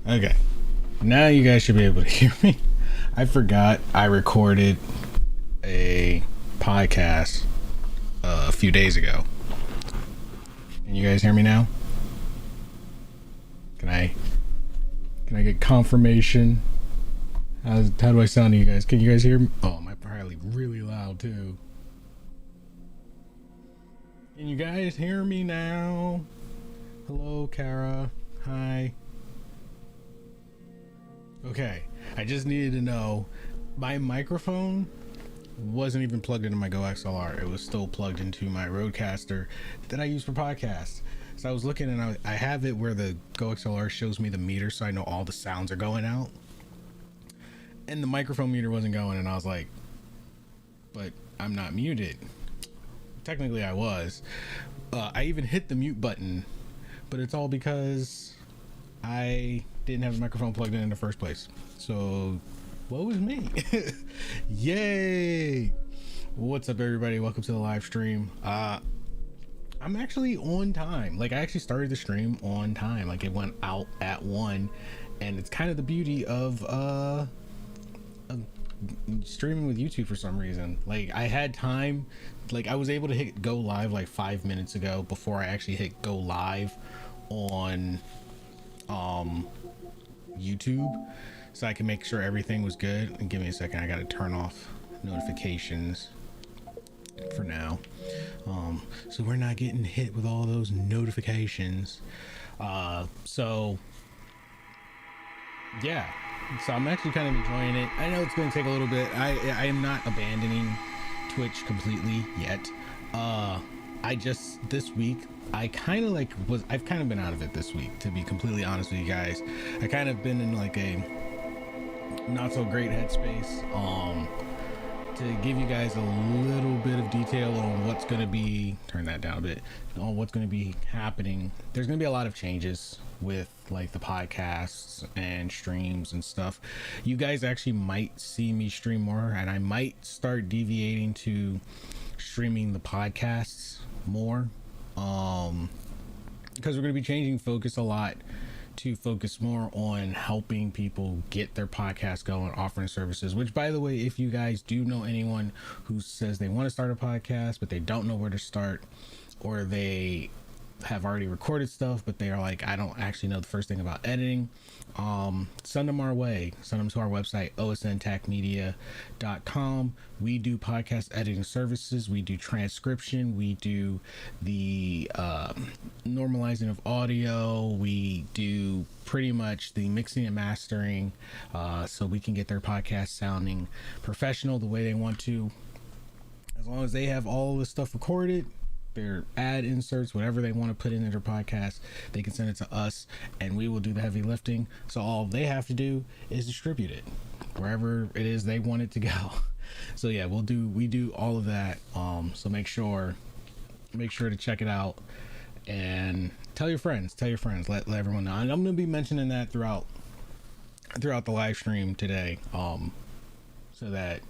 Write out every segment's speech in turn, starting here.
Okay. Now you guys should be able to hear me. I forgot I recorded a podcast a few days ago. Can you guys hear me now? Can I get confirmation? How do I sound to you guys? Can you guys hear me? Oh, am I probably really loud too? Can you guys hear me now? Hello, Kara. Hi. Okay, I just needed to know my microphone wasn't even plugged into my Go XLR. It was still plugged into my Rodecaster that I use for podcasts. So I was looking and I have it where the Go XLR shows me the meter so I know all the sounds are going out. And the microphone meter wasn't going, and I was like, but I'm not muted. Technically I was. I even hit the mute button, but it's all because I didn't have the microphone plugged in the first place. So what was me? Yay! What's up, everybody? Welcome to the live stream. I'm actually on time. Like, I actually started the stream on time. Like, it went out at 1, and it's kind of the beauty of streaming with YouTube for some reason. Like, I had time. Like, I was able to hit go live like 5 minutes ago before I actually hit go live on YouTube, so I can make sure everything was good. And give me a second, I gotta turn off notifications for now, so we're not getting hit with all those notifications. So yeah, so I'm actually kind of enjoying it. I know it's going to take a little bit. I am not abandoning Twitch completely yet. I just, this week, I've kind of been out of it this week, to be completely honest with you guys. I kind of been in like a not so great headspace. To give you guys a little bit of detail on what's going to be, turn that down a bit, on what's going to be happening. There's going to be a lot of changes with like the podcasts and streams and stuff. You guys actually might see me stream more, and I might start deviating to streaming the podcasts more, because we're going to be changing focus a lot to focus more on helping people get their podcast going, offering services. Which, by the way, if you guys do know anyone who says they want to start a podcast but they don't know where to start, or they have already recorded stuff but they are like, I don't actually know the first thing about editing, send them our way. Send them to our website, osntachmedia.com. We do podcast editing services, we do transcription, we do the normalizing of audio, we do pretty much the mixing and mastering, so we can get their podcast sounding professional the way they want to. As long as they have all this stuff recorded, their ad inserts, whatever they want to put into their podcast, they can send it to us and we will do the heavy lifting. So all they have to do is distribute it wherever it is they want it to go. So yeah, we do all of that. So make sure to check it out and tell your friends, let everyone know. And I'm going to be mentioning that throughout the live stream today, so that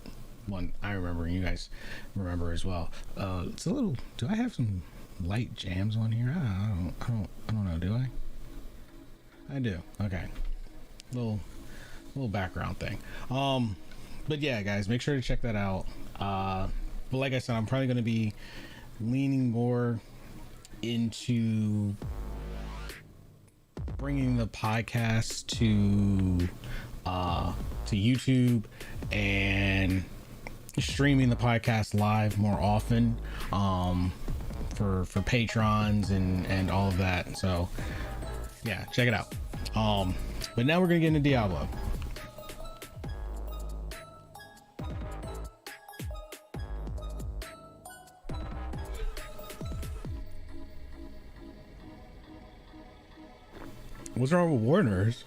one, I remember and you guys remember as well. It's a little, do I have some light jams on here? I don't know, do I do. Okay, little background thing. But yeah, guys, make sure to check that out. But like I said, I'm probably going to be leaning more into bringing the podcast to YouTube and streaming the podcast live more often, for patrons and all of that. So yeah, check it out. But now we're gonna get into Diablo. What's wrong with Warner's?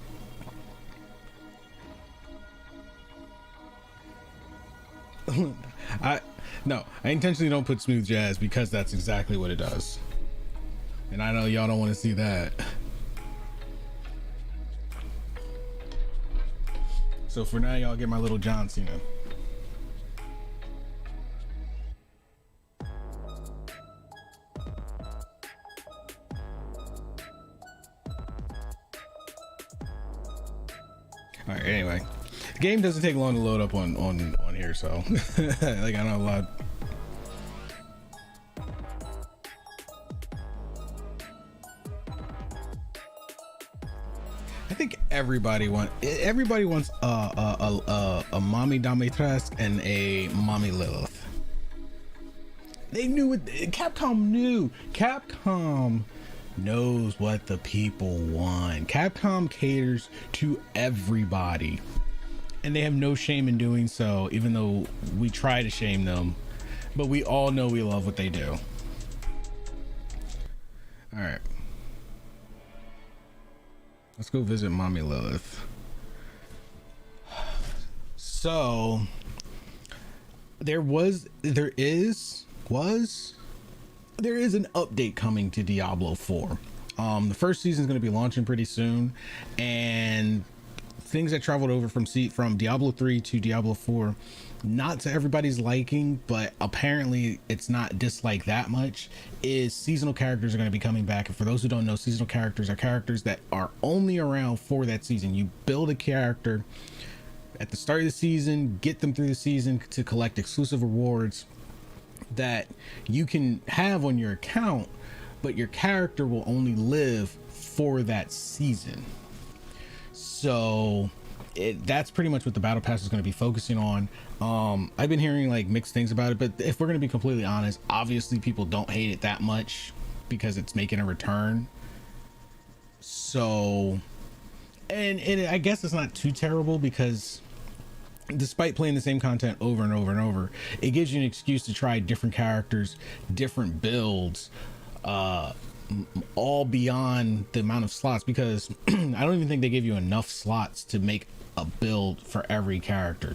I intentionally don't put smooth jazz because that's exactly what it does, and I know y'all don't want to see that. So for now, y'all get my little John Cena. The game doesn't take long to load up on here, so like I know a lot. I think everybody wants a mommy dominatrix and a mommy Lilith. They knew it. Capcom knew. Capcom knows what the people want. Capcom caters to everybody, and they have no shame in doing so, even though we try to shame them, but we all know we love what they do. All right, let's go visit mommy Lilith. So there is an update coming to Diablo 4. The first season is going to be launching pretty soon, and things that traveled over from Diablo 3 to Diablo 4, not to everybody's liking, but apparently it's not disliked that much, is seasonal characters are going to be coming back. And for those who don't know, seasonal characters are characters that are only around for that season. You build a character at the start of the season, get them through the season to collect exclusive rewards that you can have on your account, but your character will only live for that season. So that's pretty much what the battle pass is going to be focusing on. I've been hearing like mixed things about it, but if we're going to be completely honest, obviously people don't hate it that much because it's making a return. So, and I guess it's not too terrible, because despite playing the same content over and over and over, it gives you an excuse to try different characters, different builds, all beyond the amount of slots, because I don't even think they give you enough slots to make a build for every character.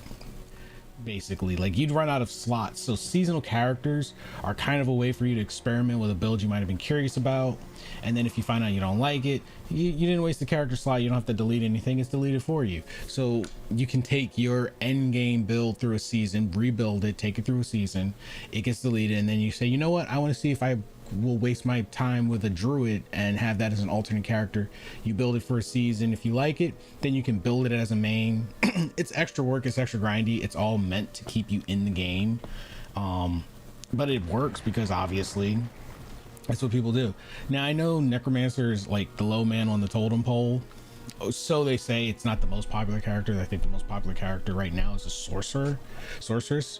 Basically, like, you'd run out of slots. So seasonal characters are kind of a way for you to experiment with a build you might have been curious about, and then if you find out you don't like it, you didn't waste the character slot. You don't have to delete anything, it's deleted for you. So you can take your end game build through a season, rebuild it, take it through a season, it gets deleted, and then you say, you know what, I want to see if I will waste my time with a druid and have that as an alternate character. You build it for a season. If you like it, then you can build it as a main. It's extra work, it's extra grindy, it's all meant to keep you in the game, but it works because obviously that's what people do. Now I know Necromancer is like the low man on the totem pole, so they say. It's not the most popular character. I think the most popular character right now is a sorceress,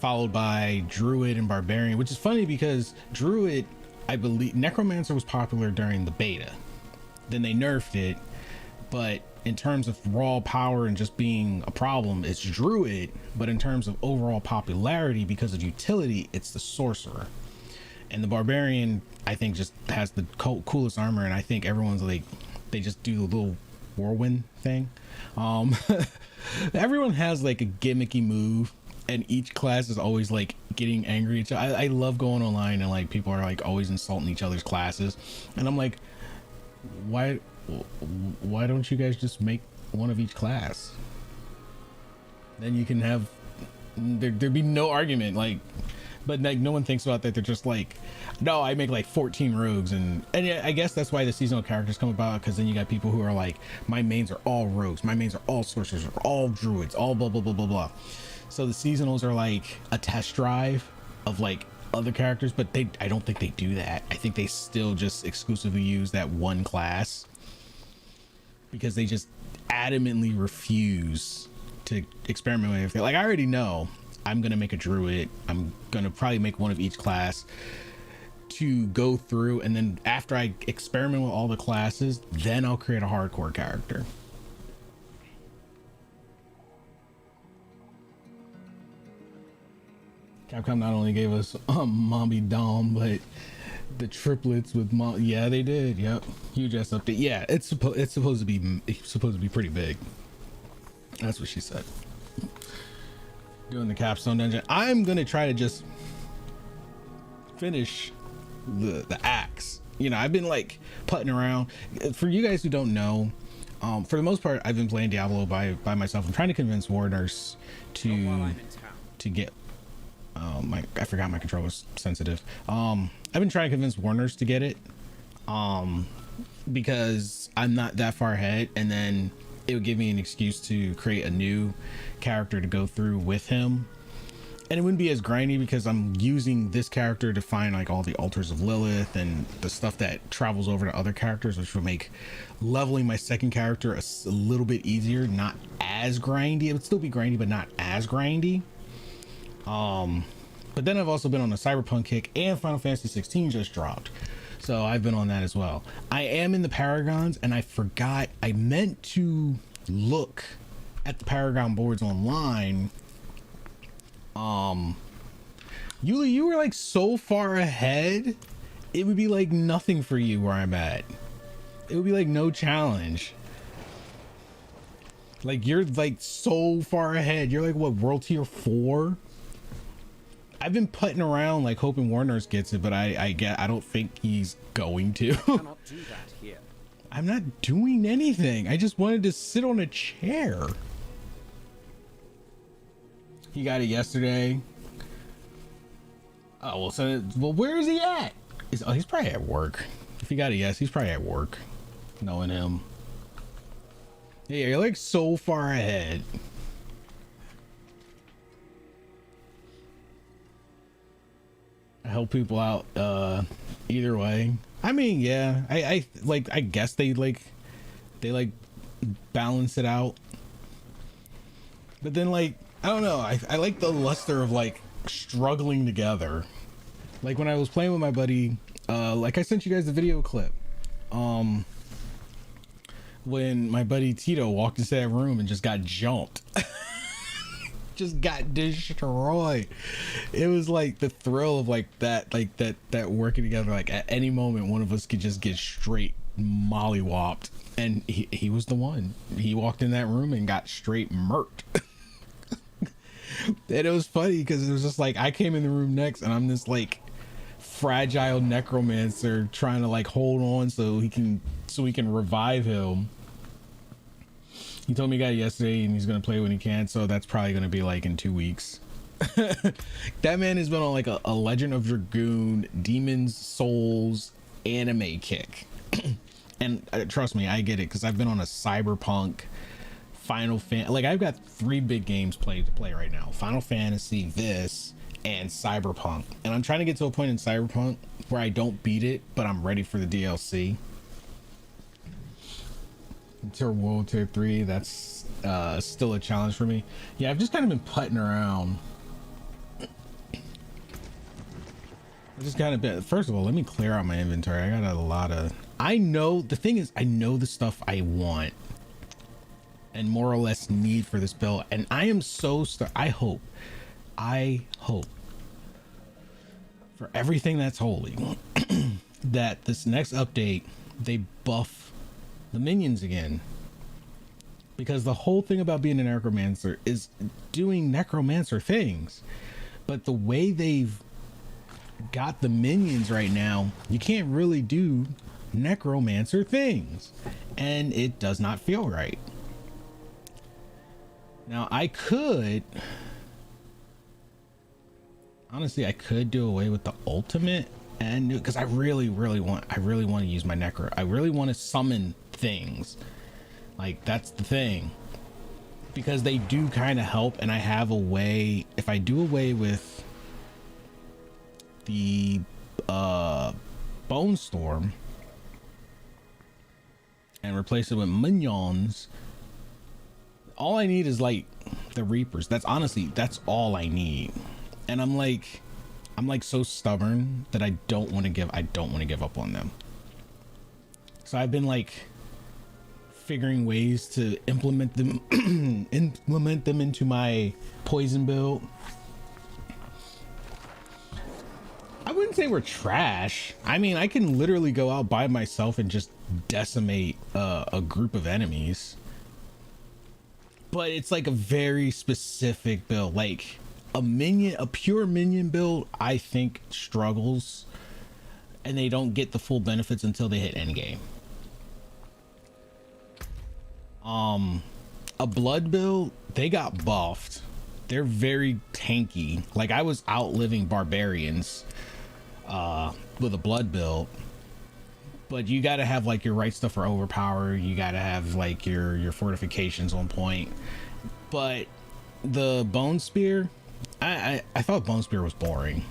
followed by druid and barbarian, which is funny because druid, I believe Necromancer was popular during the beta, then they nerfed it, but in terms of raw power and just being a problem, it's druid. But in terms of overall popularity, because of utility, it's the sorcerer. And the barbarian, I think, just has the coolest armor, and I think everyone's like, they just do the little whirlwind thing. Everyone has like a gimmicky move, and each class is always like getting angry at each other. I love going online and like people are like always insulting each other's classes, and I'm like, why don't you guys just make one of each class? Then you can have there'd be no argument. Like, but like no one thinks about that. They're just like, no, I make like 14 rogues, and yeah, I guess that's why the seasonal characters come about, because then you got people who are like, my mains are all rogues, my mains are all sorcerers, or all druids, all blah blah blah blah blah. So the seasonals are like a test drive of like other characters, but I don't think they do that. I think they still just exclusively use that one class, because they just adamantly refuse to experiment with it. Like, I already know I'm gonna make a druid. I'm gonna probably make one of each class to go through, and then after I experiment with all the classes, then I'll create a hardcore character. Capcom not only gave us Mommy Dom, but the triplets with mom. Yeah, they did. Yep, huge ass update. Yeah, it's supposed to be pretty big. That's what she said. Doing the capstone dungeon. I'm gonna try to just finish the axe. You know, I've been like putting around. For you guys who don't know, for the most part, I've been playing Diablo by myself. I'm trying to convince War Nurse to get. I forgot my controller's sensitive. I've been trying to convince War Nurse to get it, because I'm not that far ahead, and then it would give me an excuse to create a new character to go through with him. And it wouldn't be as grindy because I'm using this character to find like all the altars of Lilith and the stuff that travels over to other characters, which will make leveling my second character a little bit easier. Not as grindy. It would still be grindy, but not as grindy. But then I've also been on a Cyberpunk kick, and Final Fantasy 16 just dropped. So I've been on that as well. I am in the Paragons, and I forgot, I meant to look at the Paragon boards online. Yuli, you were like so far ahead, it would be like nothing for you where I'm at. It would be like no challenge. Like you're like so far ahead. You're like what, world tier 4? I've been putting around like hoping Warner's gets it, but I don't think he's going to. Cannot do that here. I'm not doing anything. I just wanted to sit on a chair. He got it yesterday. Oh, well, so, well, where is he at? He's probably at work. If he got it, yes, he's probably at work. Knowing him. Yeah, you're like so far ahead. I help people out either way. I mean, yeah, I like, I guess they balance it out. But then like, I don't know, I like the luster of like struggling together. Like when I was playing with my buddy, like I sent you guys the video clip, when my buddy Tito walked into that room and just got jumped. Just got destroyed. It was like the thrill of like that working together, like at any moment one of us could just get straight mollywopped, and he was the one. He walked in that room and got straight murked. And it was funny because it was just like I came in the room next and I'm this like fragile necromancer trying to like hold on so we can revive him. He told me he got it yesterday and he's gonna play when he can, so that's probably gonna be like in 2 weeks. That man has been on like a Legend of Dragoon Demon's Souls anime kick. And trust me, I get it because I've been on a Cyberpunk, Final Fantasy, like I've got 3 big games to play right now: Final Fantasy, this, and Cyberpunk. And I'm trying to get to a point in Cyberpunk where I don't beat it, but I'm ready for the DLC. Until World Tier 3, that's still a challenge for me. Yeah, I've just kind of been putting around. I just kind of been, first of all, let me clear out my inventory. I got a lot of, I know, the thing is, I know the stuff I want and more or less need for this build, and I am so I hope for everything that's holy that this next update they buff the minions again, because the whole thing about being a necromancer is doing necromancer things, but the way they've got the minions right now, you can't really do necromancer things, and it does not feel right. Now I could honestly do away with the ultimate and because I really want to use my necro. I really want to summon things. Like that's the thing, because they do kind of help, and I have a way. If I do away with the Bone Storm and replace it with minions, all I need is like the Reapers. That's all I need. And I'm like so stubborn that I don't want to give up on them. So I've been like figuring ways to implement them into my poison build. I wouldn't say we're trash. I mean, I can literally go out by myself and just decimate a group of enemies. But it's like a very specific build. Like a pure minion build, I think struggles, and they don't get the full benefits until they hit endgame. A blood build, they got buffed. They're very tanky. Like I was outliving barbarians with a blood build, but you got to have like your right stuff for overpower. You got to have like your fortifications on point. But the bone spear, I thought bone spear was boring.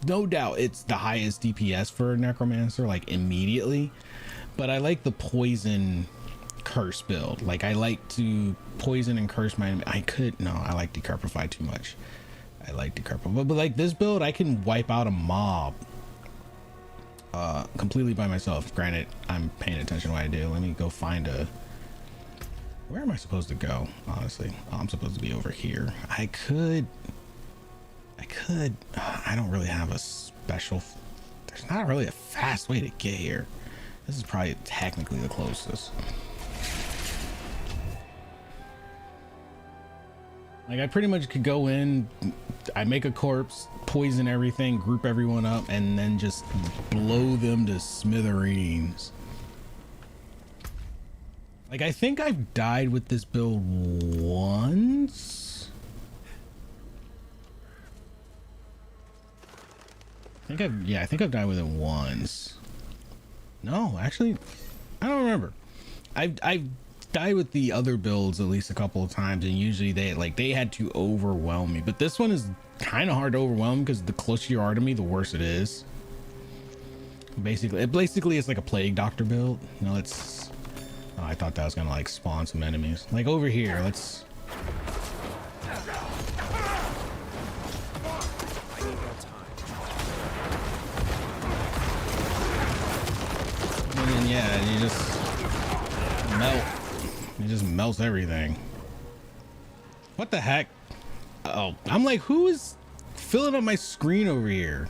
No doubt it's the highest DPS for a necromancer, like immediately, but I like the poison curse build. Like I like to poison and curse my enemy. I like decrepify too much. I like decrepify, but like this build I can wipe out a mob completely by myself. Granted, I'm paying attention to what I do. Let me go find where am I supposed to go? Honestly, I'm supposed to be over here. I don't really have a special, there's not really a fast way to get here. This is probably technically the closest. Like I pretty much could go in, I make a corpse, poison everything, group everyone up, and then just blow them to smithereens. Like I think I've died with this build once. I think I've died with it once. No, actually, I don't remember. I've died with the other builds at least a couple of times, and usually they had to overwhelm me. But this one is kind of hard to overwhelm because the closer you are to me, the worse it is. Basically, it's like a plague doctor build. No, it's. Oh, I thought that was gonna like spawn some enemies. Like over here, let's. And then yeah, you just melt. It just melts everything. What the heck? Oh, I'm like, who is filling up my screen over here?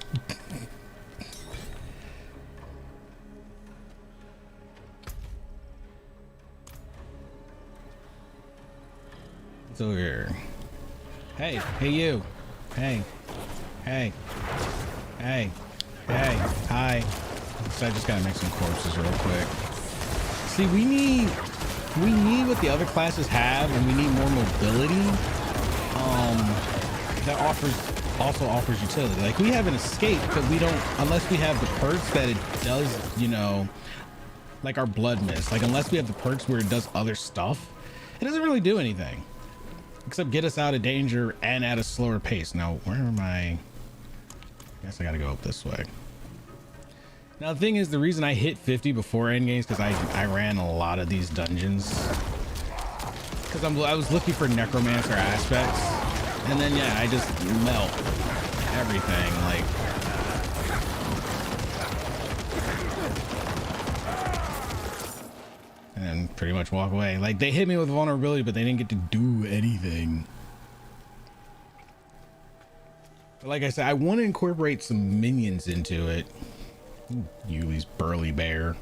It's over here. Hey you. Hey, hi. So I just gotta make some corpses real quick. See, we need what the other classes have, and we need more mobility. That also offers utility. Like we have an escape, but we don't unless we have the perks that it does, you know, like our blood mist. Like unless we have the perks where it does other stuff, it doesn't really do anything except get us out of danger and at a slower pace. Now, where am I? I guess I gotta go up this way. Now the thing is, the reason I hit 50 before endgame is because I ran a lot of these dungeons because I was looking for necromancer aspects, and then yeah, I just melt everything like. And pretty much walk away. Like they hit me with vulnerability, but they didn't get to do anything. But like I said, I want to incorporate some minions into it. Yuli's burly bear.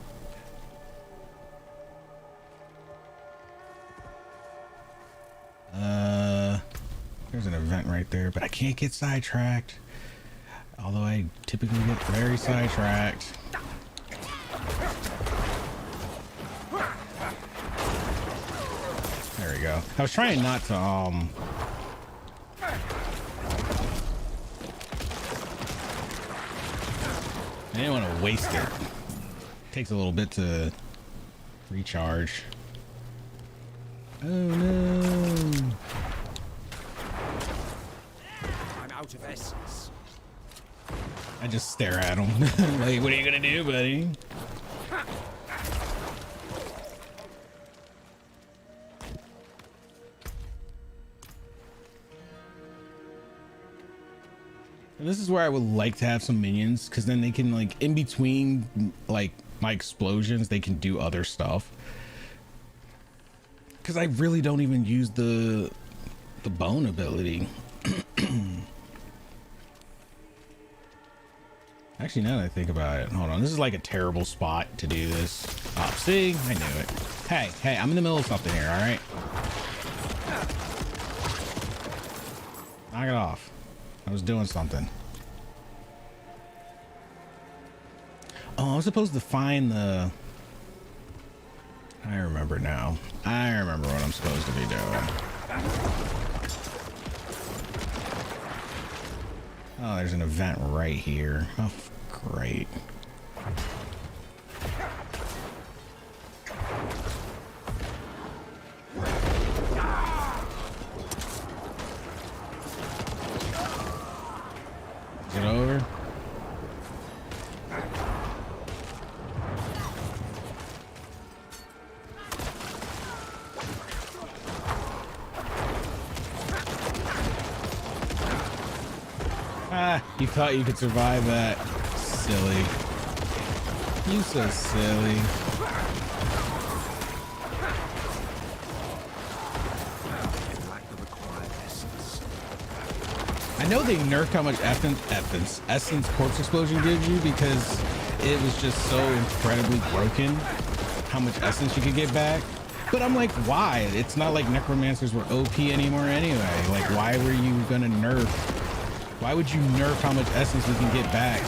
There's an event right there, but I can't get sidetracked. Although I typically get very sidetracked. There we go. I was trying not to I didn't want to waste it. Takes a little bit to recharge. Oh no. I'm out of essence. I just stare at him. Like, what are you gonna do, buddy? And this is where I would like to have some minions, because then they can, like, in between, like, my explosions, they can do other stuff. Because I really don't even use the bone ability. Actually, now that I think about it, hold on. This is like a terrible spot to do this. Oh, see? I knew it. Hey, I'm in the middle of something here, all right? Knock it off. I was doing something. Oh, I was supposed to find the... I remember now. I remember what I'm supposed to be doing. Oh, there's an event right here. Oh, great. Ah, you thought you could survive that. Silly. You so silly. I know they nerfed how much essence corpse explosion gives you because it was just so incredibly broken how much essence you could get back. But I'm like, why? It's not like necromancers were OP anymore anyway. Like, why were you gonna nerf? Why would you nerf how much essence we can get back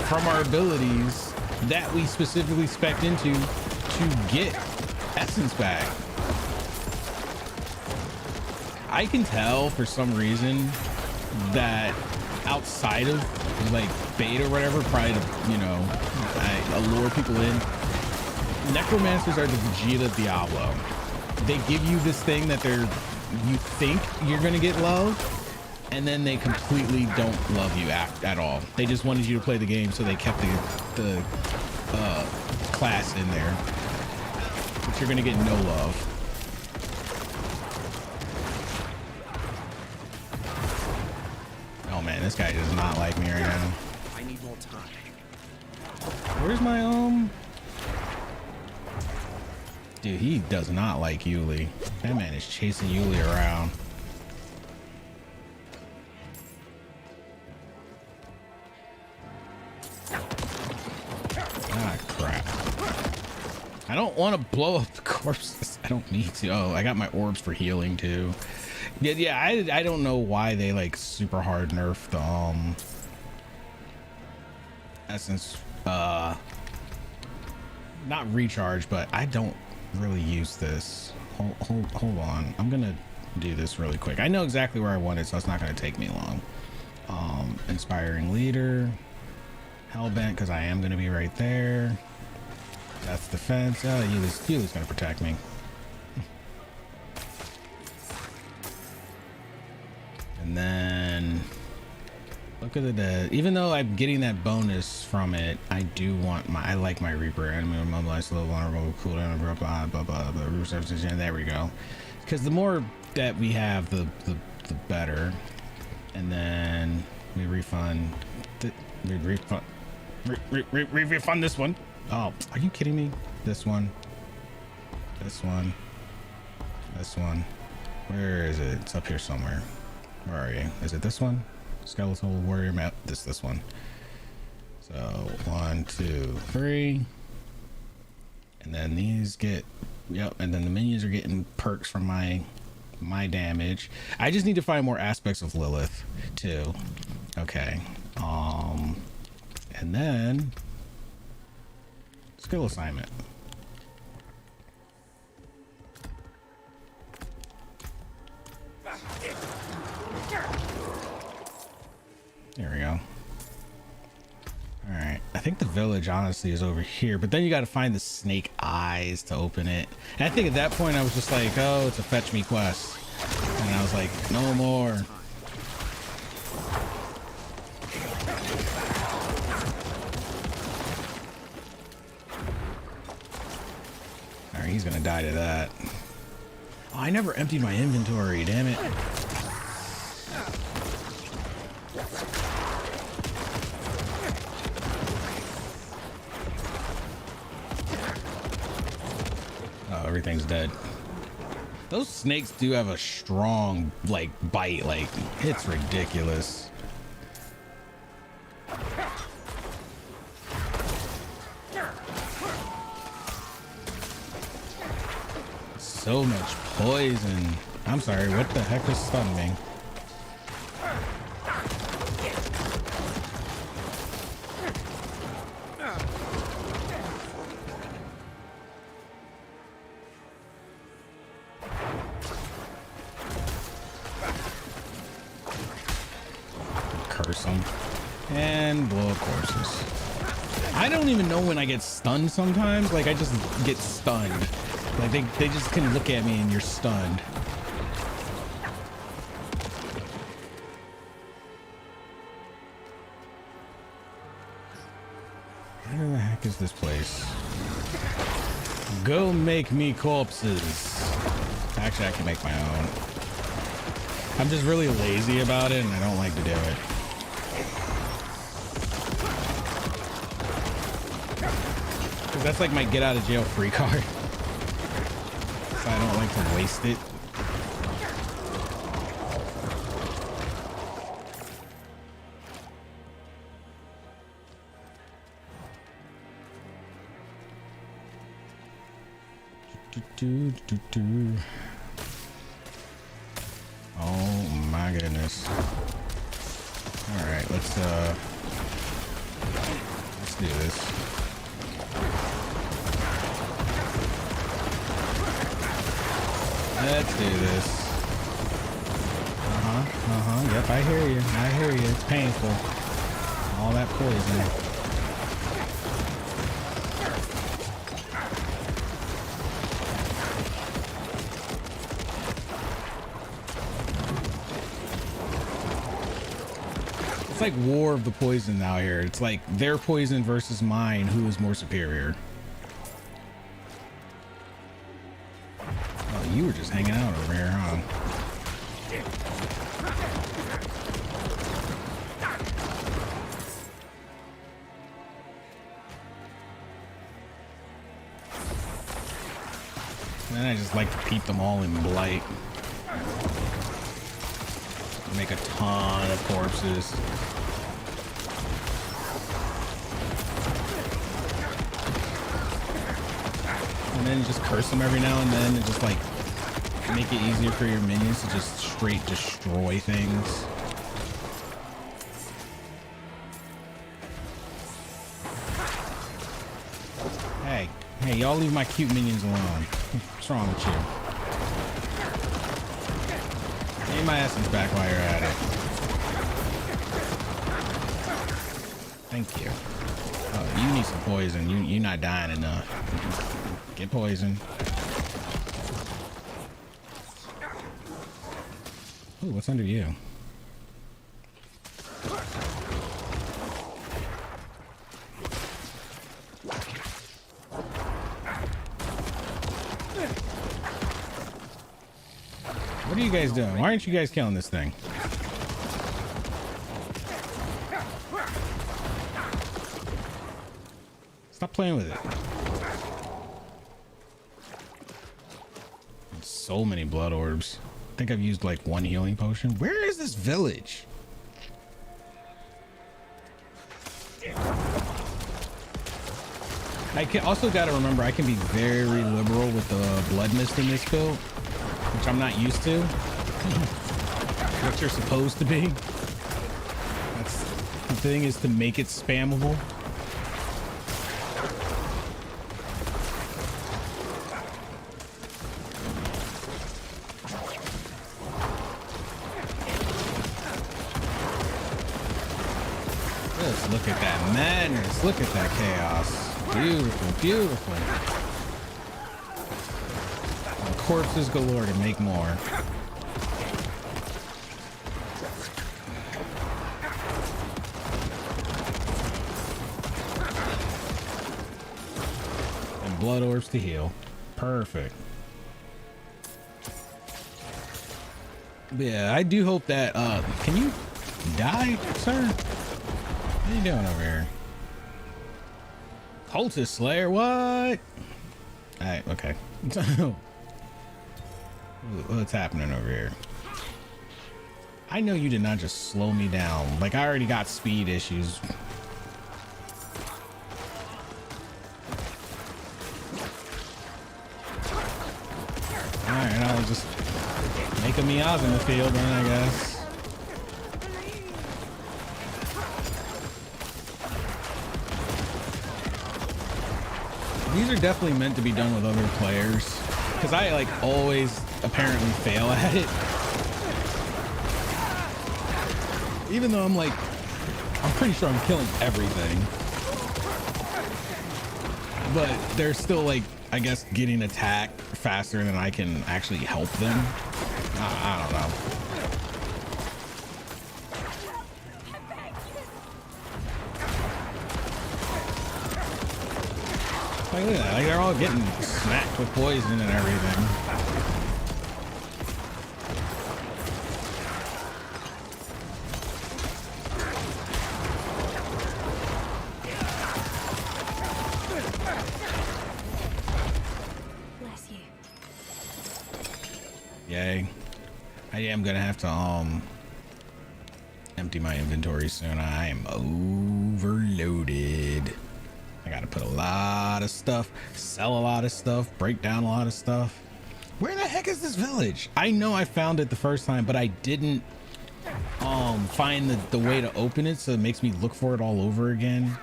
from our abilities that we specifically spec'd into to get essence back? I can tell for some reason that outside of like beta or whatever, probably to, you know, allure people in, necromancers are the Vegeta of Diablo. They give you this thing that you think you're gonna get love, and then they completely don't love you at all. They just wanted you to play the game, so they kept the class in there, but you're gonna get no love. Oh man, this guy does not like me right now. I need more time. Where's my Dude, he does not like Yuli. That man is chasing Yuli around. Ah, crap. I don't want to blow up the corpses. I don't need to. Oh, I got my orbs for healing too. Yeah, I don't know why they like super hard nerfed essence, not recharge, but I don't really use this. Hold on, I'm gonna do this really quick. I know exactly where I want it, so it's not gonna take me long. Inspiring leader, hellbent, because I am gonna be right there. That's defense. Oh, Yuli's gonna protect me. And then look at the dead. Even though I'm getting that bonus from it, I do want I like my Reaper. Enemy immobilized, low vulnerable, cooldown, blah blah blah blah. There we go. Because the more that we have, the better. And then we refund. We refund this one. Oh, are you kidding me? This one. This one. This one. Where is it? It's up here somewhere. Where are you? Is it this one? Skeletal warrior map. This one. So 1, 2, 3, and then these get, yep, and then the minions are getting perks from my damage. I just need to find more aspects of Lilith too. Okay. And then skill assignment. There we go. All right, I think the village honestly is over here, but then you got to find the snake eyes to open it. And I think at that point I was just like, oh, it's a fetch me quest, and I was like, no more. All right, he's gonna die to that. Oh, I never emptied my inventory, damn it. Everything's dead. Those snakes do have a strong like bite, like it's ridiculous. So much poison. I'm sorry, what the heck is stunning me? And blow up corpses. I don't even know when I get stunned sometimes. Like I just get stunned. Like they just can look at me and you're stunned. Where the heck is this place? Go make me corpses. Actually, I can make my own. I'm just really lazy about it and I don't like to do it. That's like my get out of jail free card. So I don't like to waste it. Oh my goodness. All right, let's do this. Let's do this. Yep, I hear you. I hear you. It's painful. All that poison. It's like war of the poison out here. It's like their poison versus mine. Who is more superior? Oh, you were just hanging out over here, huh? And I just like to keep them all in blight. Make a ton of corpses. And then just curse them every now and then and just like make it easier for your minions to just straight destroy things. Hey, y'all leave my cute minions alone. What's wrong with you? Get my essence back while you're at it. Thank you. Oh, you need some poison. You're not dying enough. Get poison. Ooh, what's under you? What are you guys doing? Why aren't you guys killing this thing? Stop playing with it. So many blood orbs. I think I've used like one healing potion. Where is this village? I can also got to remember I can be very liberal with the blood mist in this build, which I'm not used to. What you're supposed to be. That's the thing, is to make it spammable. Just look at that madness. Look at that chaos. Beautiful, beautiful. And corpses galore to make more. And blood orbs to heal. Perfect. But yeah, I do hope that can you die, sir? What are you doing over here? Cultist Slayer, what? Alright, okay. What's happening over here? I know you did not just slow me down. Like, I already got speed issues. Alright, I'll just make a Miaz in the field then, I guess. These are definitely meant to be done with other players, because I like always apparently fail at it. Even though I'm pretty sure I'm killing everything, but they're still like, I guess, getting attacked faster than I can actually help them. I don't know. Like, look at that. Like, they're all getting smacked with poison and everything. I am gonna have to empty my inventory soon. I am overloaded. I gotta put a lot of stuff, sell a lot of stuff, break down a lot of stuff. Where the heck is this village? I know I found it the first time, but I didn't find the way to open it, so it makes me look for it all over again.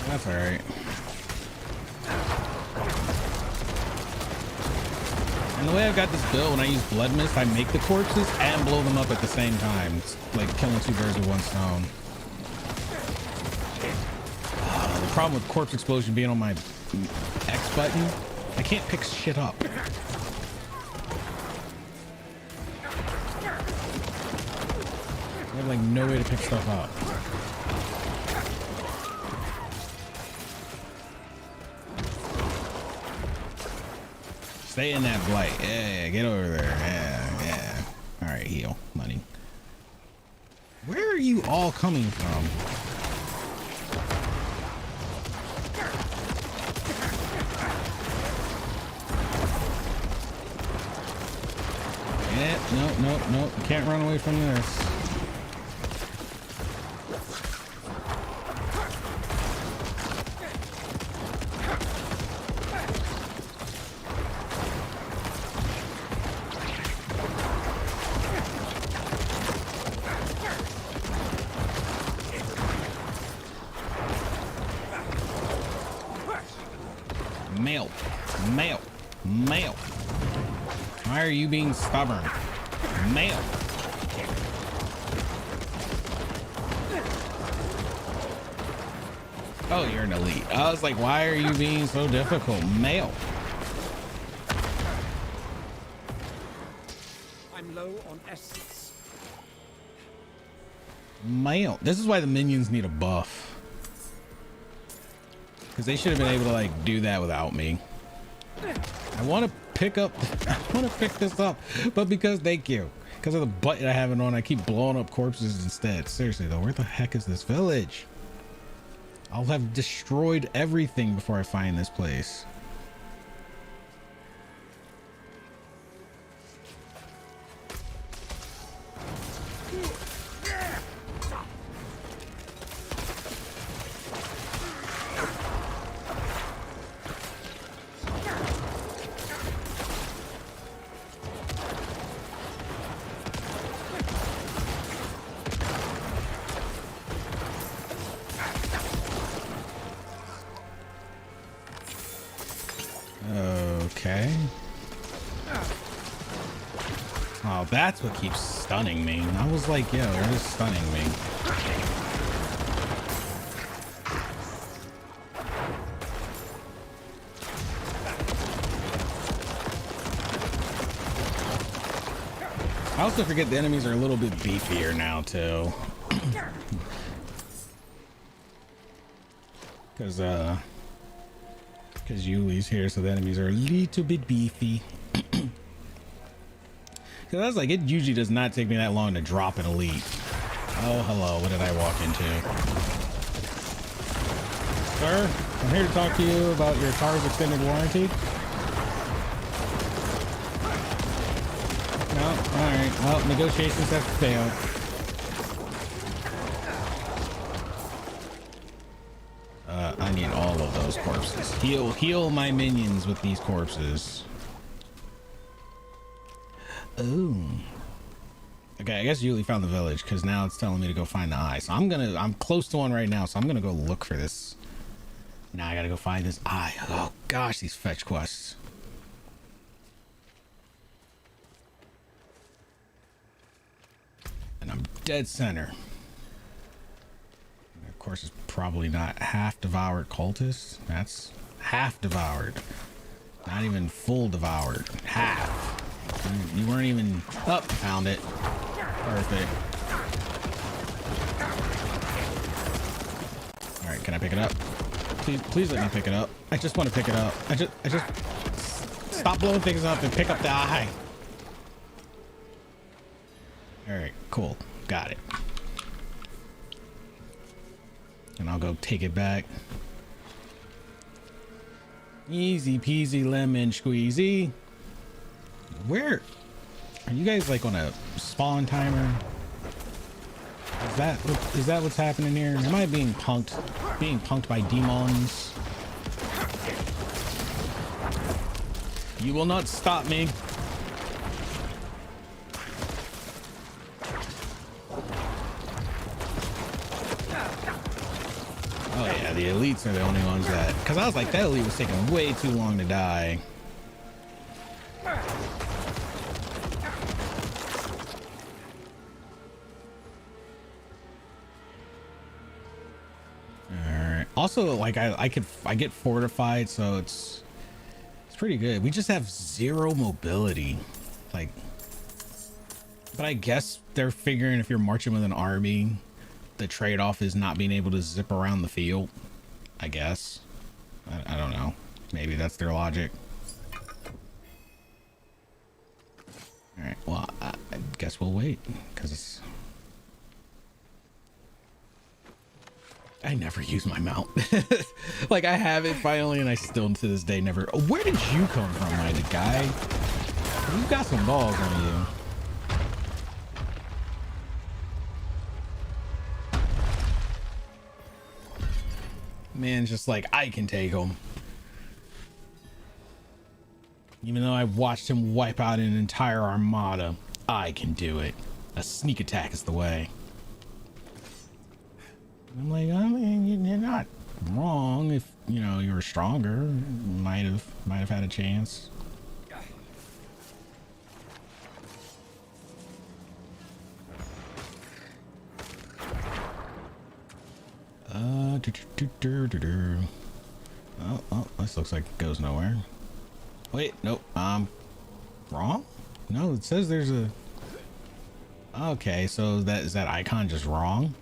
That's all right. And the way I've got this build, when I use blood mist, I make the corpses and blow them up at the same time. It's like killing two birds with one stone. The problem with corpse explosion being on my X button, I can't pick shit up. I have like no way to pick stuff up. Stay in that blight. Yeah, get over there. Yeah. All right, heal, money. Where are you all coming from? Yeah, no. You can't run away from this. Male. Why are you being stubborn? Male. Oh, you're an elite. I was like, why are you being so difficult? Male. I'm low on essence. Male. This is why the minions need a buff. Because they should have been able to like do that without me. I want to pick this up, but because because of the button I have it on, I keep blowing up corpses instead. Seriously though, where the heck is this village? I'll have destroyed everything before I find this place. Okay. Oh, that's what keeps stunning me. I was like, yo, they're just stunning me. I also forget the enemies are a little bit beefier now too. Because Yuli's here, so the enemies are a little bit beefy. Because I was like, it usually does not take me that long to drop an elite. Oh, hello. What did I walk into? Sir, I'm here to talk to you about your car's extended warranty. No? Alright. Well, negotiations have failed. I need all of those corpses. Heal my minions with these corpses. Oh. Okay, I guess Yuli found the village because now it's telling me to go find the eye. So I'm close to one right now, so I'm gonna go look for this. Now I gotta go find this eye. Oh gosh, these fetch quests. And I'm dead center. Of course, it's probably not half devoured cultists. That's half devoured. Not even full devoured. Half. You weren't even up. Found it. Perfect. All right, can I pick it up? Please let me pick it up. I just want to pick it up. I just stop blowing things up and pick up the eye. All right, cool. Got it. And I'll go take it back. Easy peasy lemon squeezy. Where are you guys, like on a spawn timer? Is that what's happening here? Am I being punked? Being punked by demons? You will not stop me. Oh yeah, the elites are the only ones that, because I was like, that elite was taking way too long to die. Alright. Also, like I get fortified, so it's pretty good. We just have 0 mobility. Like, but I guess they're figuring if you're marching with an army, the trade-off is not being able to zip around the field. I guess. I don't know. Maybe that's their logic. All right. Well, I guess we'll wait because it's. I never use my mount. Like, I have it finally, and I still to this day never. Oh, where did you come from, mighty guy? You got some balls on you. Man's just like, I can take him. Even though I watched him wipe out an entire armada, I can do it. A sneak attack is the way. I'm like, I mean, you're not wrong. If you know you were stronger, might have had a chance. Oh, this looks like it goes nowhere. Wait, nope, wrong? No, it says there's a. Okay, so is that icon just wrong?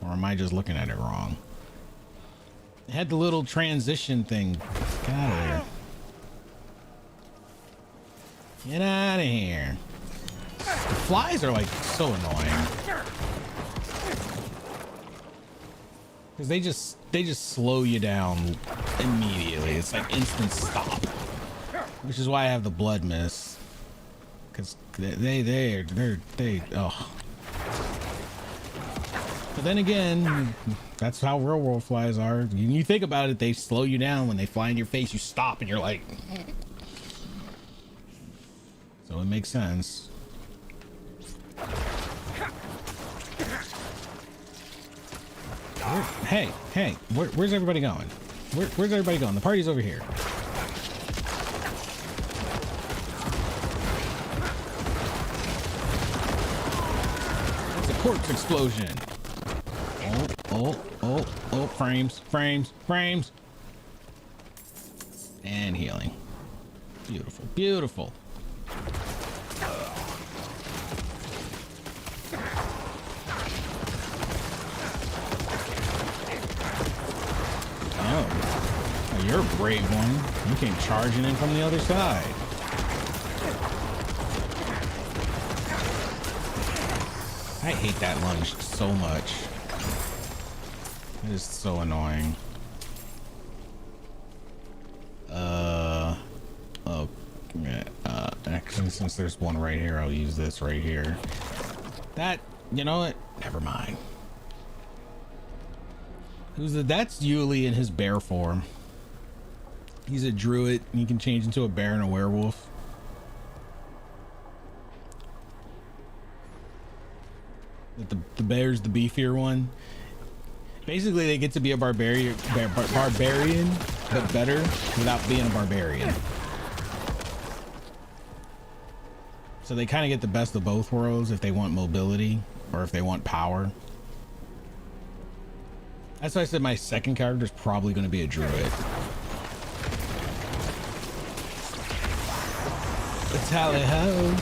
Or am I just looking at it wrong? It had the little transition thing. Get out of there. Get out of here. The flies are like so annoying. Because they just slow you down immediately. It's like instant stop. Which is why I have the blood mist. Because they oh. But then again, that's how real world flies are. You think about it, they slow you down. When they fly in your face, you stop and you're like. So it makes sense. Hey, where's everybody going? Where's everybody going? The party's over here. It's a corpse explosion. Oh, frames. And healing. Beautiful. Oh, you're a brave one. You came charging in from the other side. I hate that lunge so much. It is so annoying. Actually, since there's one right here, I'll use this right here. That, you know what? Never mind. That's Yuli in his bear form. He's a druid, and he can change into a bear and a werewolf. The bear's the beefier one. Basically, they get to be a barbarian, but better without being a barbarian. So they kind of get the best of both worlds if they want mobility or if they want power. That's why I said my second character is probably going to be a druid. The tally-ho.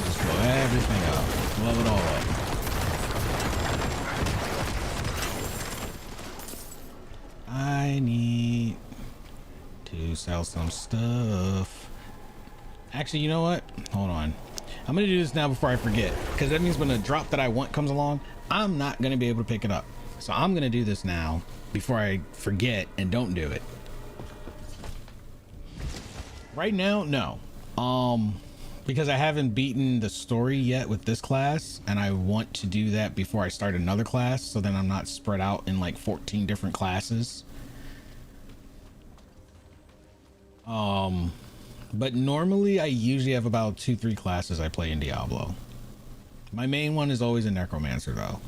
Just blow everything up. Blow it all up. I need to sell some stuff. Actually, you know what? Hold on. I'm gonna do this now before I forget, because that means when the drop that I want comes along, I'm not gonna be able to pick it up. So I'm gonna do this now before I forget and don't do it. Right now, no. Because I haven't beaten the story yet with this class, and I want to do that before I start another class, so then I'm not spread out in like 14 different classes. But normally I usually have about 2-3 classes I play in Diablo. My main one is always a Necromancer though.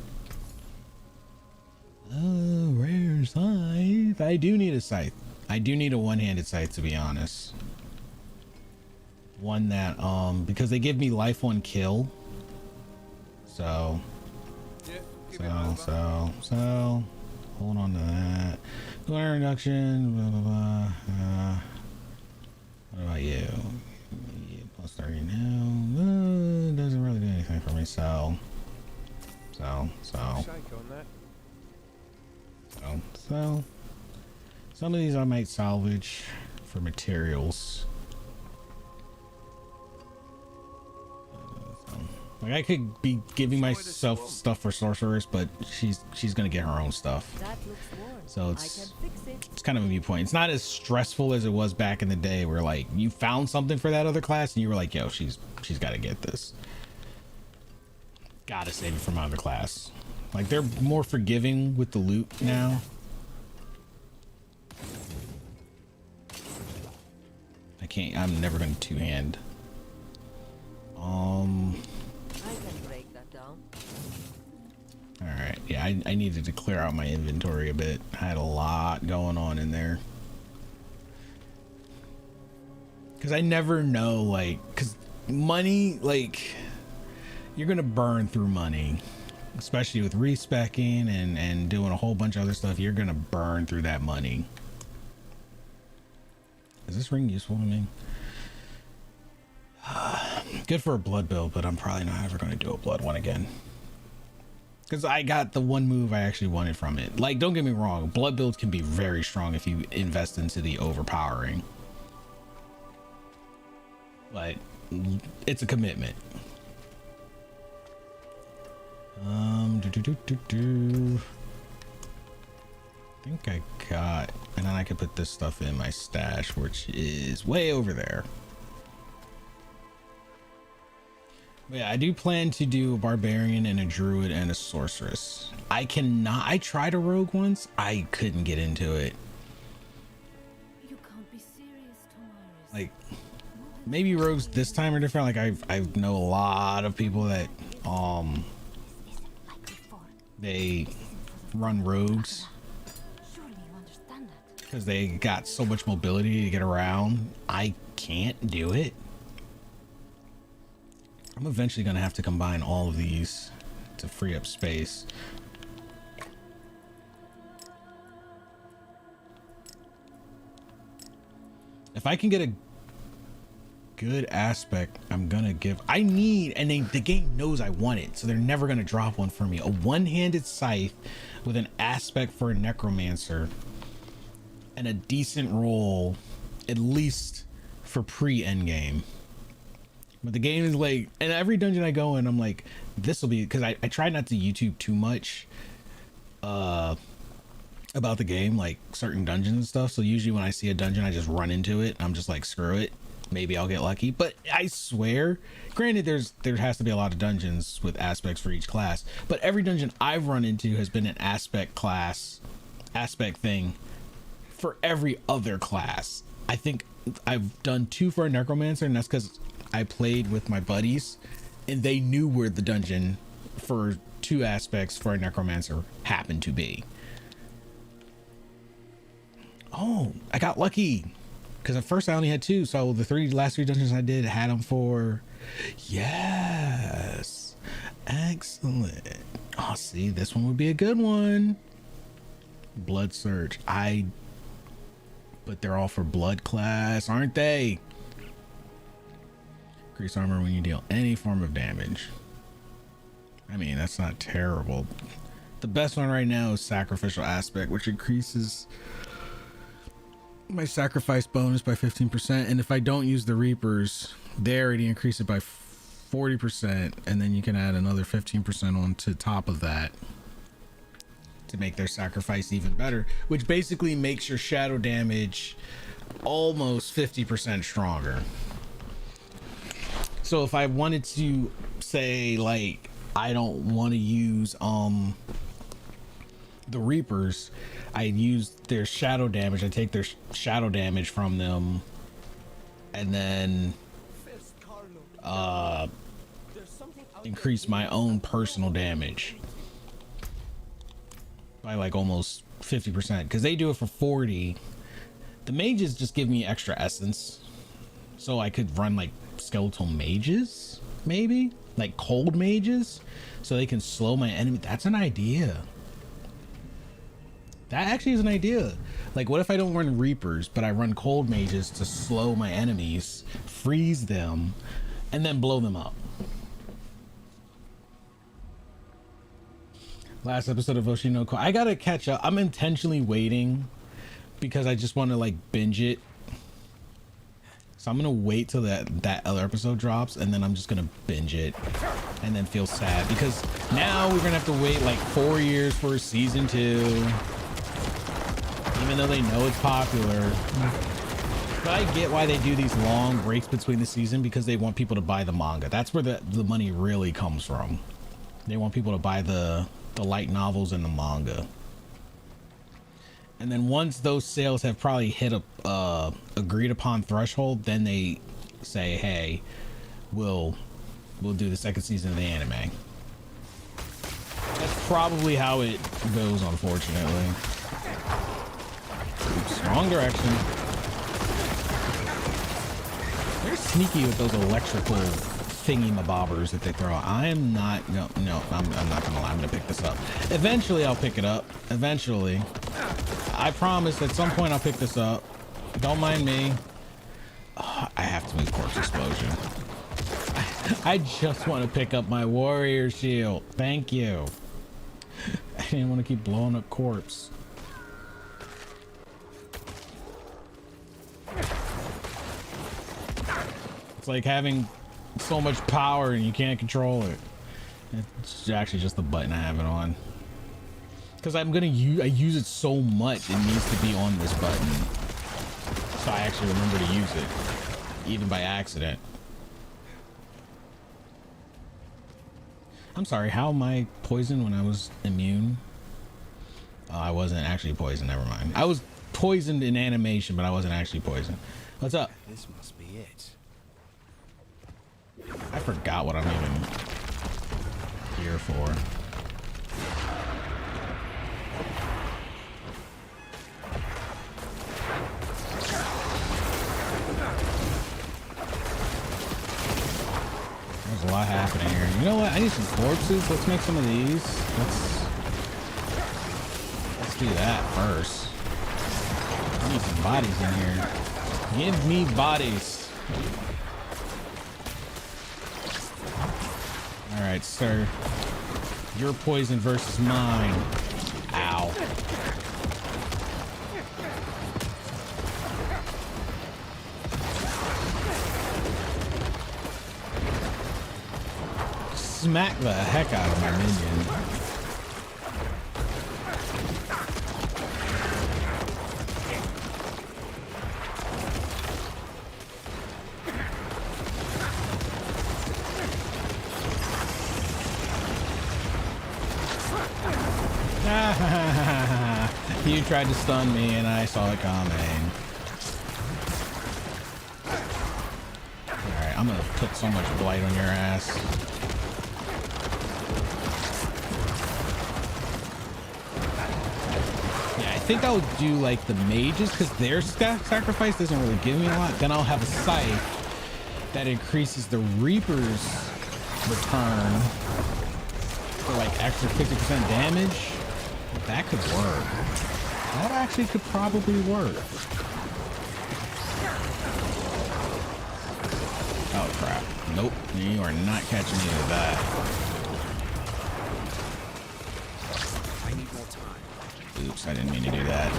Oh, rare scythe. I do need a scythe. I do need a one-handed scythe, to be honest. One that because they give me life 1 kill. So hold on to that. Glare reduction, blah blah blah. What about you? Plus 30 now. Doesn't really do anything for me, so some of these I might salvage for materials. Like I could be giving myself stuff for sorcerers, but she's gonna get her own stuff. So it's kind of a mute point. It's not as stressful as it was back in the day where like you found something for that other class and you were like, yo, she's gotta get this. Gotta save it for my other class. Like they're more forgiving with the loot now. I'm never gonna two-hand. Alright, yeah, I needed to clear out my inventory a bit. I had a lot going on in there. Because I never know, like, because money, like, you're going to burn through money. Especially with respecking and doing a whole bunch of other stuff, you're going to burn through that money. Is this ring useful to me? Good for a blood build, but I'm probably not ever going to do a blood one again. Because I got the one move I actually wanted from it. Like, don't get me wrong, blood builds can be very strong if you invest into the overpowering. But it's a commitment. I think I got, and then I could put this stuff in my stash, which is way over there. But yeah, I do plan to do a barbarian and a druid and a sorceress. I tried a rogue once. I couldn't get into it. You can't be serious, Tomaris. Like, maybe rogues this time are different. Like I know a lot of people that they run rogues because they got so much mobility to get around. I can't do it. I'm eventually gonna have to combine all of these to free up space. If I can get a good aspect, I'm gonna give. I need, and the game knows I want it, so they're never gonna drop one for me. A one-handed scythe with an aspect for a necromancer and a decent roll, at least for pre-endgame. But the game is like, and every dungeon I go in, I'm like, this will be, because I try not to YouTube too much about the game, like certain dungeons and stuff. So usually when I see a dungeon, I just run into it. I'm just like, screw it. Maybe I'll get lucky. But I swear, granted, there has to be a lot of dungeons with aspects for each class. But every dungeon I've run into has been an aspect thing for every other class. I think I've done 2 for a necromancer, and that's because I played with my buddies and they knew where the dungeon for 2 aspects for a necromancer happened to be. Oh, I got lucky because at first I only had 2, so the last 3 dungeons I did had them for. Yes, excellent. Oh, see, this one would be a good one. Blood Surge. But they're all for blood class, aren't they? Increase armor when you deal any form of damage. I mean, that's not terrible. The best one right now is Sacrificial Aspect, which increases my sacrifice bonus by 15%. And if I don't use the Reapers, they already increase it by 40%. And then you can add another 15% on to top of that to make their sacrifice even better, which basically makes your shadow damage almost 50% stronger. So if I wanted to say, like, I don't want to use the Reapers, I use their shadow damage. I take their shadow damage from them, and then increase my own personal damage by like almost 50%, because they do it for 40. The mages just give me extra essence, so I could run like skeletal mages, maybe like cold mages, so they can slow my enemy. That's an idea. That actually is an idea. Like, what if I don't run Reapers, but I run cold mages to slow my enemies, freeze them, and then blow them up? Last episode of Oshinoko. I gotta catch up. I'm intentionally waiting because I just want to like binge it. So I'm gonna wait till that other episode drops, and then I'm just gonna binge it and then feel sad because now we're gonna have to wait like 4 years for season 2, even though they know it's popular. But I get why they do these long breaks between the season, because they want people to buy the manga. That's where the money really comes from. They want people to buy the light novels and the manga. And then once those sales have probably hit a agreed upon threshold, then they say, hey, we'll do the second season of the anime. That's probably how it goes, unfortunately. Oops, wrong direction. They're sneaky with those electrical thingy-mabobbers that they throw. I'm not gonna lie, I'm gonna pick this up. Eventually I'll pick it up. Eventually. I promise at some point I'll pick this up. Don't mind me. Oh, I have to move Corpse Explosion. I just want to pick up my warrior shield. Thank you. I didn't want to keep blowing up corpse. It's like having so much power and you can't control it. It's actually just the button I have it on. Because I use it so much, it needs to be on this button. So I actually remember to use it, even by accident. I'm sorry, how am I poisoned when I was immune? Oh, I wasn't actually poisoned, never mind. I was poisoned in animation, but I wasn't actually poisoned. What's up? This must be it. I forgot what I'm even here for. There's a lot happening here. You know what? I need some corpses. Let's make some of these. Let's do that first. I need some bodies in here. Give me bodies. All right, sir. Your poison versus mine. Ow. Smack the heck out of my minion. You tried to stun me and I saw it coming. Alright, I'm gonna put so much blight on your ass. Yeah, I think I'll do like the mages, because their sacrifice doesn't really give me a lot. Then I'll have a scythe that increases the Reaper's return for like extra 50% damage. That could work. That actually could probably work. Oh crap. Nope. You are not catching me with that. I need more time. Oops, I didn't mean to do that.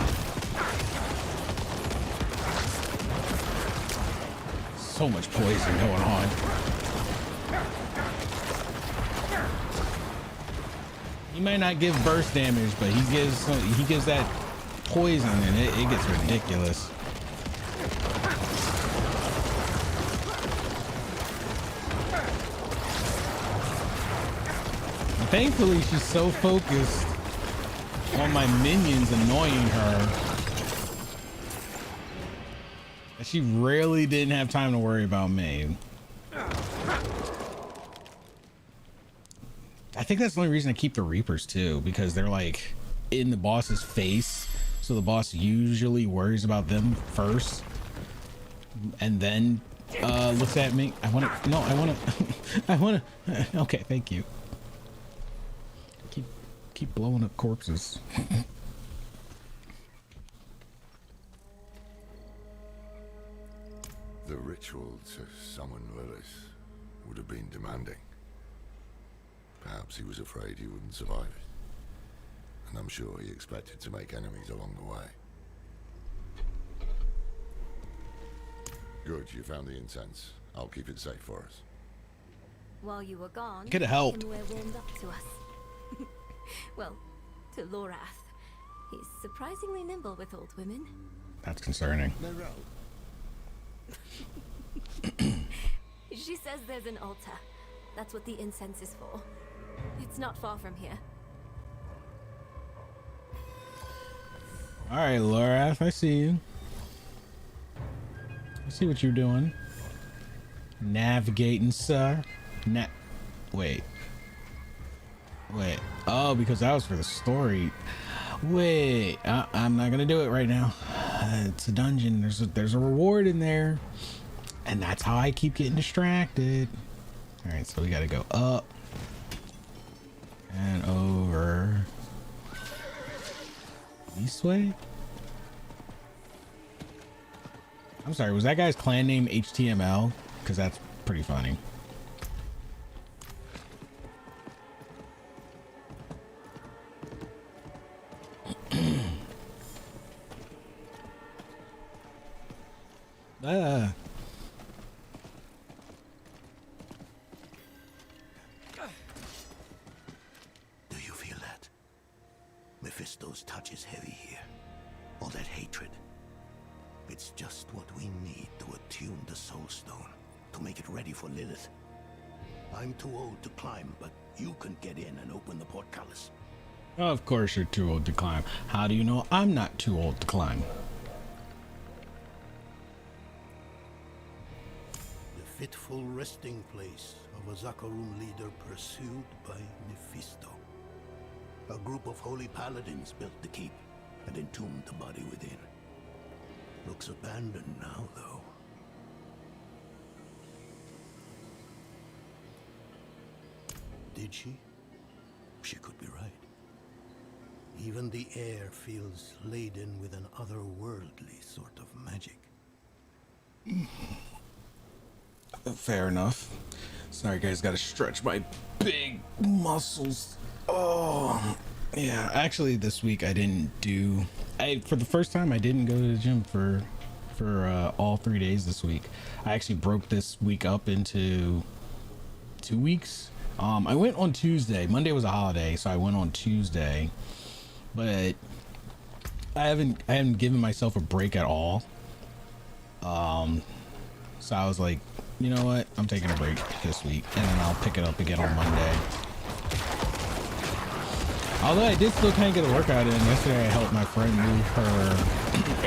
So much poison going on. He might not give burst damage, but he gives that poison, and it gets ridiculous. And thankfully, she's so focused on my minions annoying her that she really didn't have time to worry about me. I think that's the only reason I keep the Reapers too, because they're like in the boss's face, so the boss usually worries about them first and then looks at me. I want to okay, thank you. Keep blowing up corpses. The ritual to summon Lilith would have been demanding. Perhaps he was afraid he wouldn't survive it. And I'm sure he expected to make enemies along the way. Good, you found the incense. I'll keep it safe for us. While you were gone, Could have helped. Himware warmed up to us. Well, to Lorath. He's surprisingly nimble with old women. That's concerning. She says there's an altar. That's what the incense is for. It's not far from here. All right, Lorath, I see you. I see what you're doing. Navigating, sir. Wait. Oh, because that was for the story. Wait, I'm not gonna do it right now. It's a dungeon. There's a reward in there, and that's how I keep getting distracted. All right, so we gotta go up and over this way. I'm sorry, was that guy's clan name HTML? Because that's pretty funny. Do you feel that? Mephisto's touch is heavy here. All that hatred. It's just what we need to attune the Soul Stone, to make it ready for Lilith. I'm too old to climb, but you can get in and open the portcullis. Of course you're too old to climb. How do you know I'm not too old to climb? The fitful resting place of a Zakarum leader pursued by Mephisto. A group of holy paladins built the keep and entombed the body within. Looks abandoned now, though. Did she? She could be right. Even the air feels laden with an otherworldly sort of magic. Fair enough. Sorry guys, gotta stretch my big muscles. Oh yeah, actually this week I didn't do, for the first time I didn't go to the gym for all 3 days this week. I actually broke this week up into 2 weeks. I went on Tuesday. Monday was a holiday, so I went on Tuesday, but I haven't given myself a break at all. So I was like, you know what, I'm taking a break this week, and then I'll pick it up again on Monday. Although I did still kind of get a workout in. Yesterday I helped my friend move her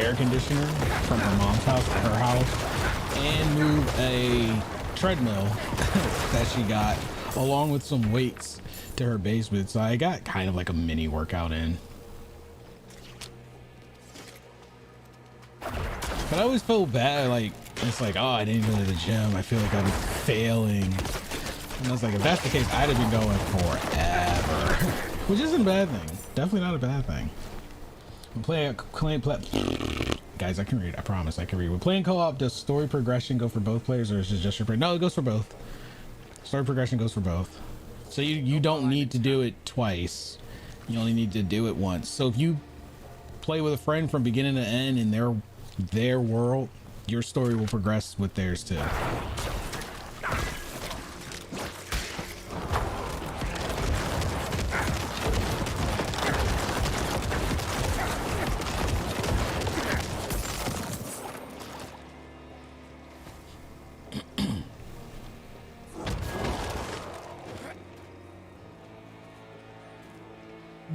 air conditioner from her mom's house to her house, and move a treadmill that she got along with some weights to her basement. So I got kind of like a mini workout in. But I always felt bad, like, it's like, oh, I didn't go to the gym. I feel like I'm failing. And I was like, if that's the case, I'd have been going forever. Which isn't a bad thing. Definitely not a bad thing. I'm playing guys, I can read. I promise I can read. We're playing co-op. Does story progression go for both players, or is it just your player? No, it goes for both. Story progression goes for both. So you don't need to do it twice. You only need to do it once. So if you play with a friend from beginning to end in their world, your story will progress with theirs too.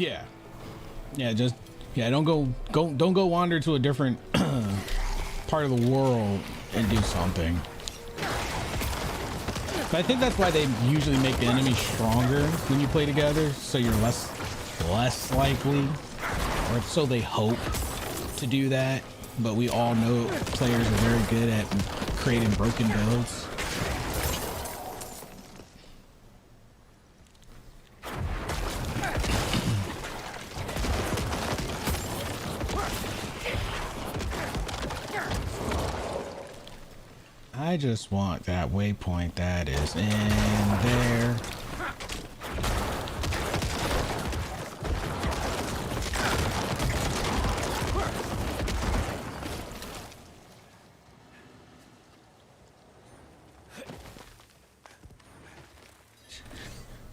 Yeah. Yeah, just don't go wander to a different part of the world and do something. But I think that's why they usually make the enemy stronger when you play together, so you're less likely, or so they hope to do that. But we all know players are very good at creating broken builds. I just want that waypoint that is in there.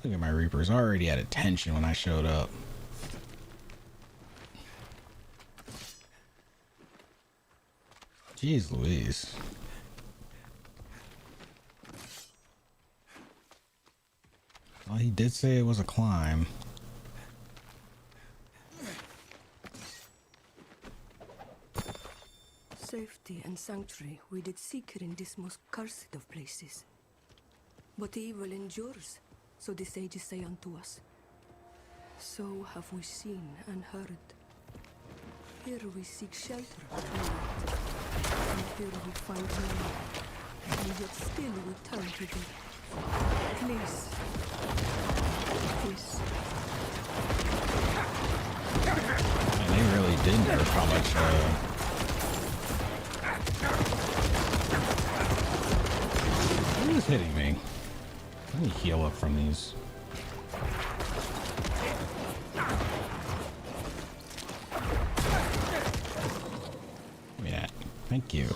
Look at my Reapers already at attention when I showed up. Jeez Louise. Well, he did say it was a climb. Safety and sanctuary we did seek in this most cursed of places. But evil endures, so the sages say unto us. So have we seen and heard. Here we seek shelter, and here we find none, and yet still we turn to thee. Please. Please. And they really did nerf how much, Who is hitting me? Let me heal up from these. Give me that. Thank you.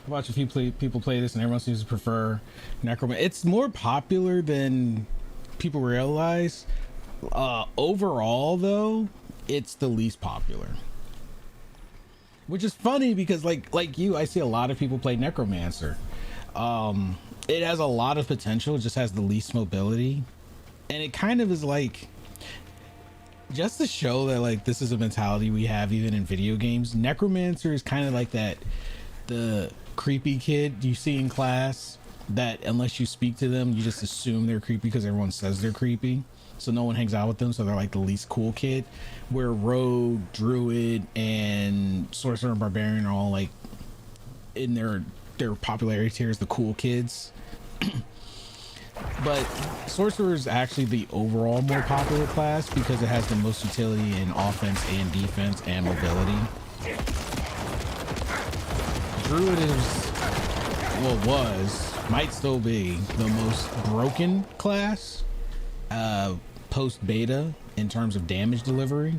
I watch a few people play this and everyone seems to prefer Necromancer. It's more popular than people realize. Overall though, it's the least popular. Which is funny because like you, I see a lot of people play Necromancer. It has a lot of potential, it just has the least mobility. And it kind of is like, just to show that like this is a mentality we have even in video games, Necromancer is kind of like that, the creepy kid you see in class that unless you speak to them you just assume they're creepy because everyone says they're creepy, so no one hangs out with them, so they're like the least cool kid. Where rogue, druid, and sorcerer and barbarian are all like in their popularity tiers, the cool kids. But sorcerer is actually the overall more popular class because it has the most utility in offense and defense and mobility. Druid is, well, might still be the most broken class post beta in terms of damage delivery.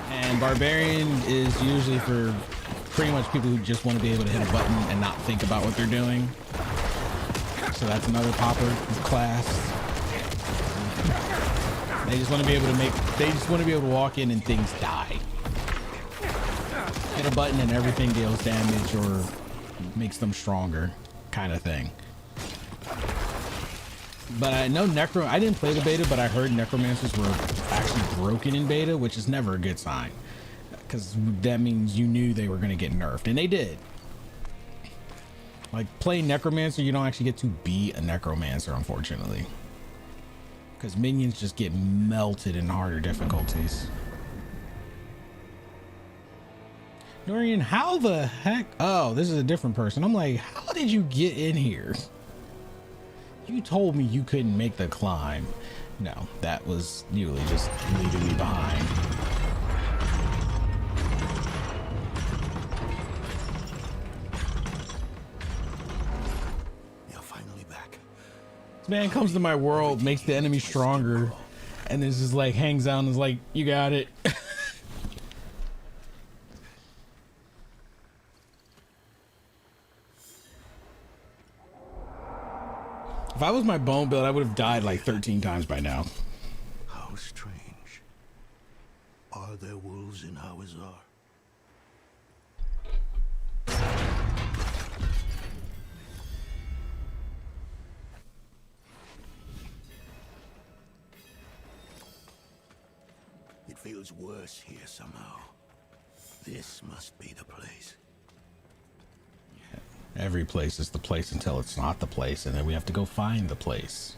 And barbarian is usually for pretty much people who just want to be able to hit a button and not think about what they're doing. So that's another popular class. They just want to be able to walk in and things die. Hit a button and everything deals damage or makes them stronger, kind of thing. But I know I didn't play the beta, but I heard Necromancers were actually broken in beta, which is never a good sign. Because that means you knew they were going to get nerfed, and they did. Like, playing Necromancer, you don't actually get to be a Necromancer, unfortunately. Because minions just get melted in harder difficulties. Dorian, how the heck? Oh, this is a different person. I'm like, how did you get in here? You told me you couldn't make the climb. No, that was Yuli just leaving me behind. You're finally back. This man comes to my world, makes the enemy stronger, and then just like hangs out and is like, you got it. If I was my bone build, I would have died like 13 times by now. How strange. Are there wolves in Hawazar? feels worse here somehow. This must be the place. Every place is the place until it's not the place, and then we have to go find the place.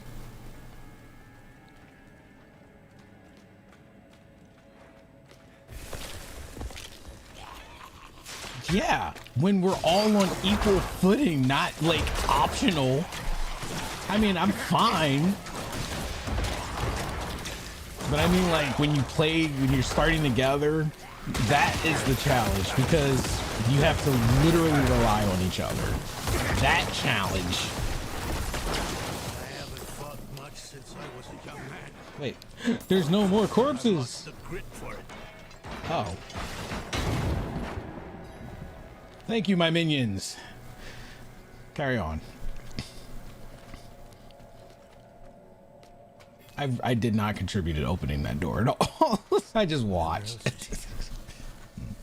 Yeah, when we're all on equal footing, not like optional. I mean, I'm fine. But I mean, like, when you're starting together, that is the challenge, because you have to literally rely on each other. That challenge. I haven't fought much since I was a young man. Wait, there's no more corpses. Lost the grit for it. Oh. Thank you, my minions. Carry on. I did not contribute to opening that door at all. I just watched.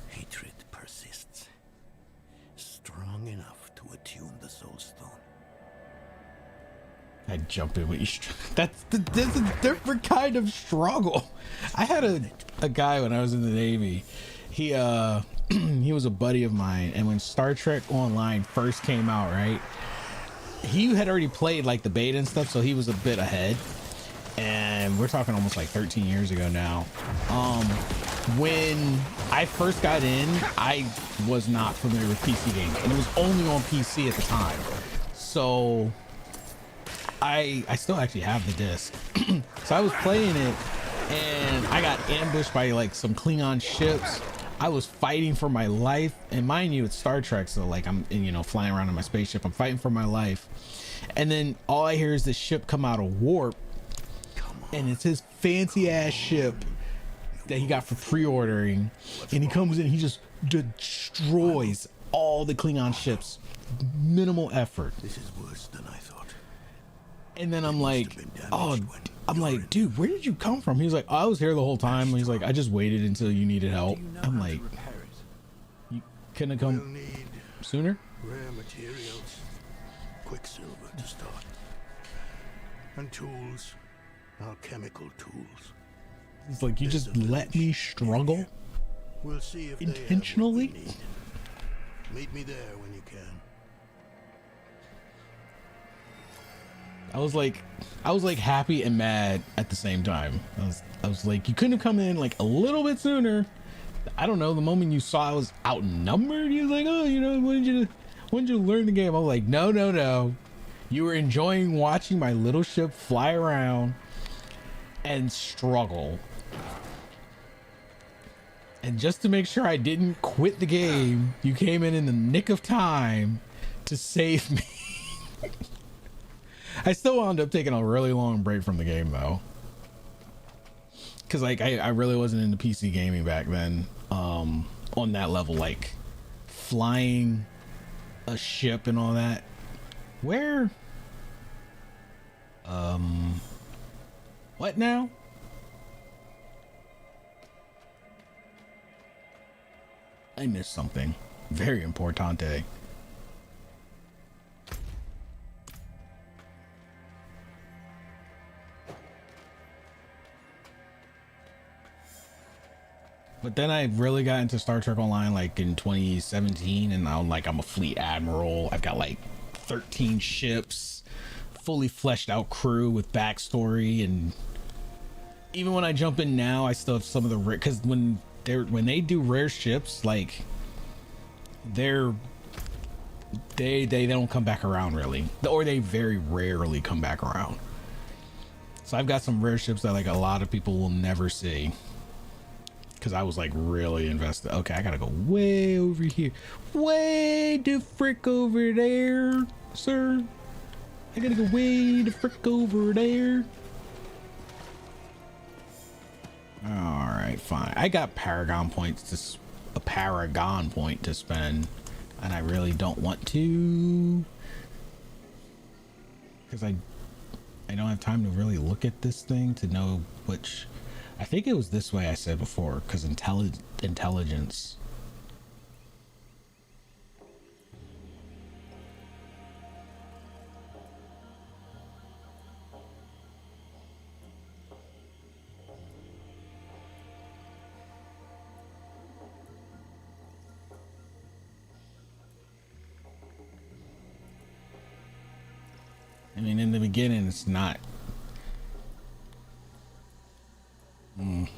Hatred persists. Strong enough to attune the soul stone. I jump in with you. That's a different kind of struggle. I had a guy when I was in the Navy. He he was a buddy of mine, and when Star Trek Online first came out, right, he had already played like the beta and stuff, so he was a bit ahead. And we're talking almost like 13 years ago now. When I first got in, I was not familiar with PC games, and it was only on PC at the time. So I still actually have the disc. So I was playing it, and I got ambushed by like some Klingon ships. I was fighting for my life, and mind you, it's Star Trek, so like I'm, you know, flying around in my spaceship. I'm fighting for my life, and then all I hear is this ship come out of warp, and it's his fancy ass ship that he got for pre-ordering, and he comes in, he just destroys all the Klingon ships, minimal effort. This is worse than I thought. And then I'm like, oh, I'm like, dude, where did you come from? He's like, oh, I was here the whole time. He's like, I just waited until you needed help. I'm like, you couldn't have We'll come need sooner? rare materials, quicksilver to start, and tools, alchemical tools. It's like, you just let me struggle We'll see if intentionally? they have what we need. Meet me there when you can. I was like happy and mad at the same time. I was like, you couldn't have come in like a little bit sooner. I don't know, the moment you saw I was outnumbered, you was like, oh, you know, when did you learn the game? I'm like, no. You were enjoying watching my little ship fly around and struggle. And just to make sure I didn't quit the game, you came in the nick of time to save me. I still wound up taking a really long break from the game though, because like I really wasn't into PC gaming back then, on that level, like flying a ship and all that. Where what now? I missed something very importante. But then I really got into Star Trek Online like in 2017, and now I'm a fleet admiral. I've got like 13 ships, fully fleshed out crew with backstory, and even when I jump in now, I still have some of the rare, because when they do rare ships, like they don't come back around really, or they very rarely come back around. So I've got some rare ships that like a lot of people will never see, because I was like really invested. Okay, I gotta go way over here, way the frick over there, sir. I gotta go way the frick over there. All right, fine. I got Paragon points a Paragon point to spend, and I really don't want to, because I don't have time to really look at this thing to know which. I think it was this way I said before, because intelligence. mean, in the beginning, it's not. I'm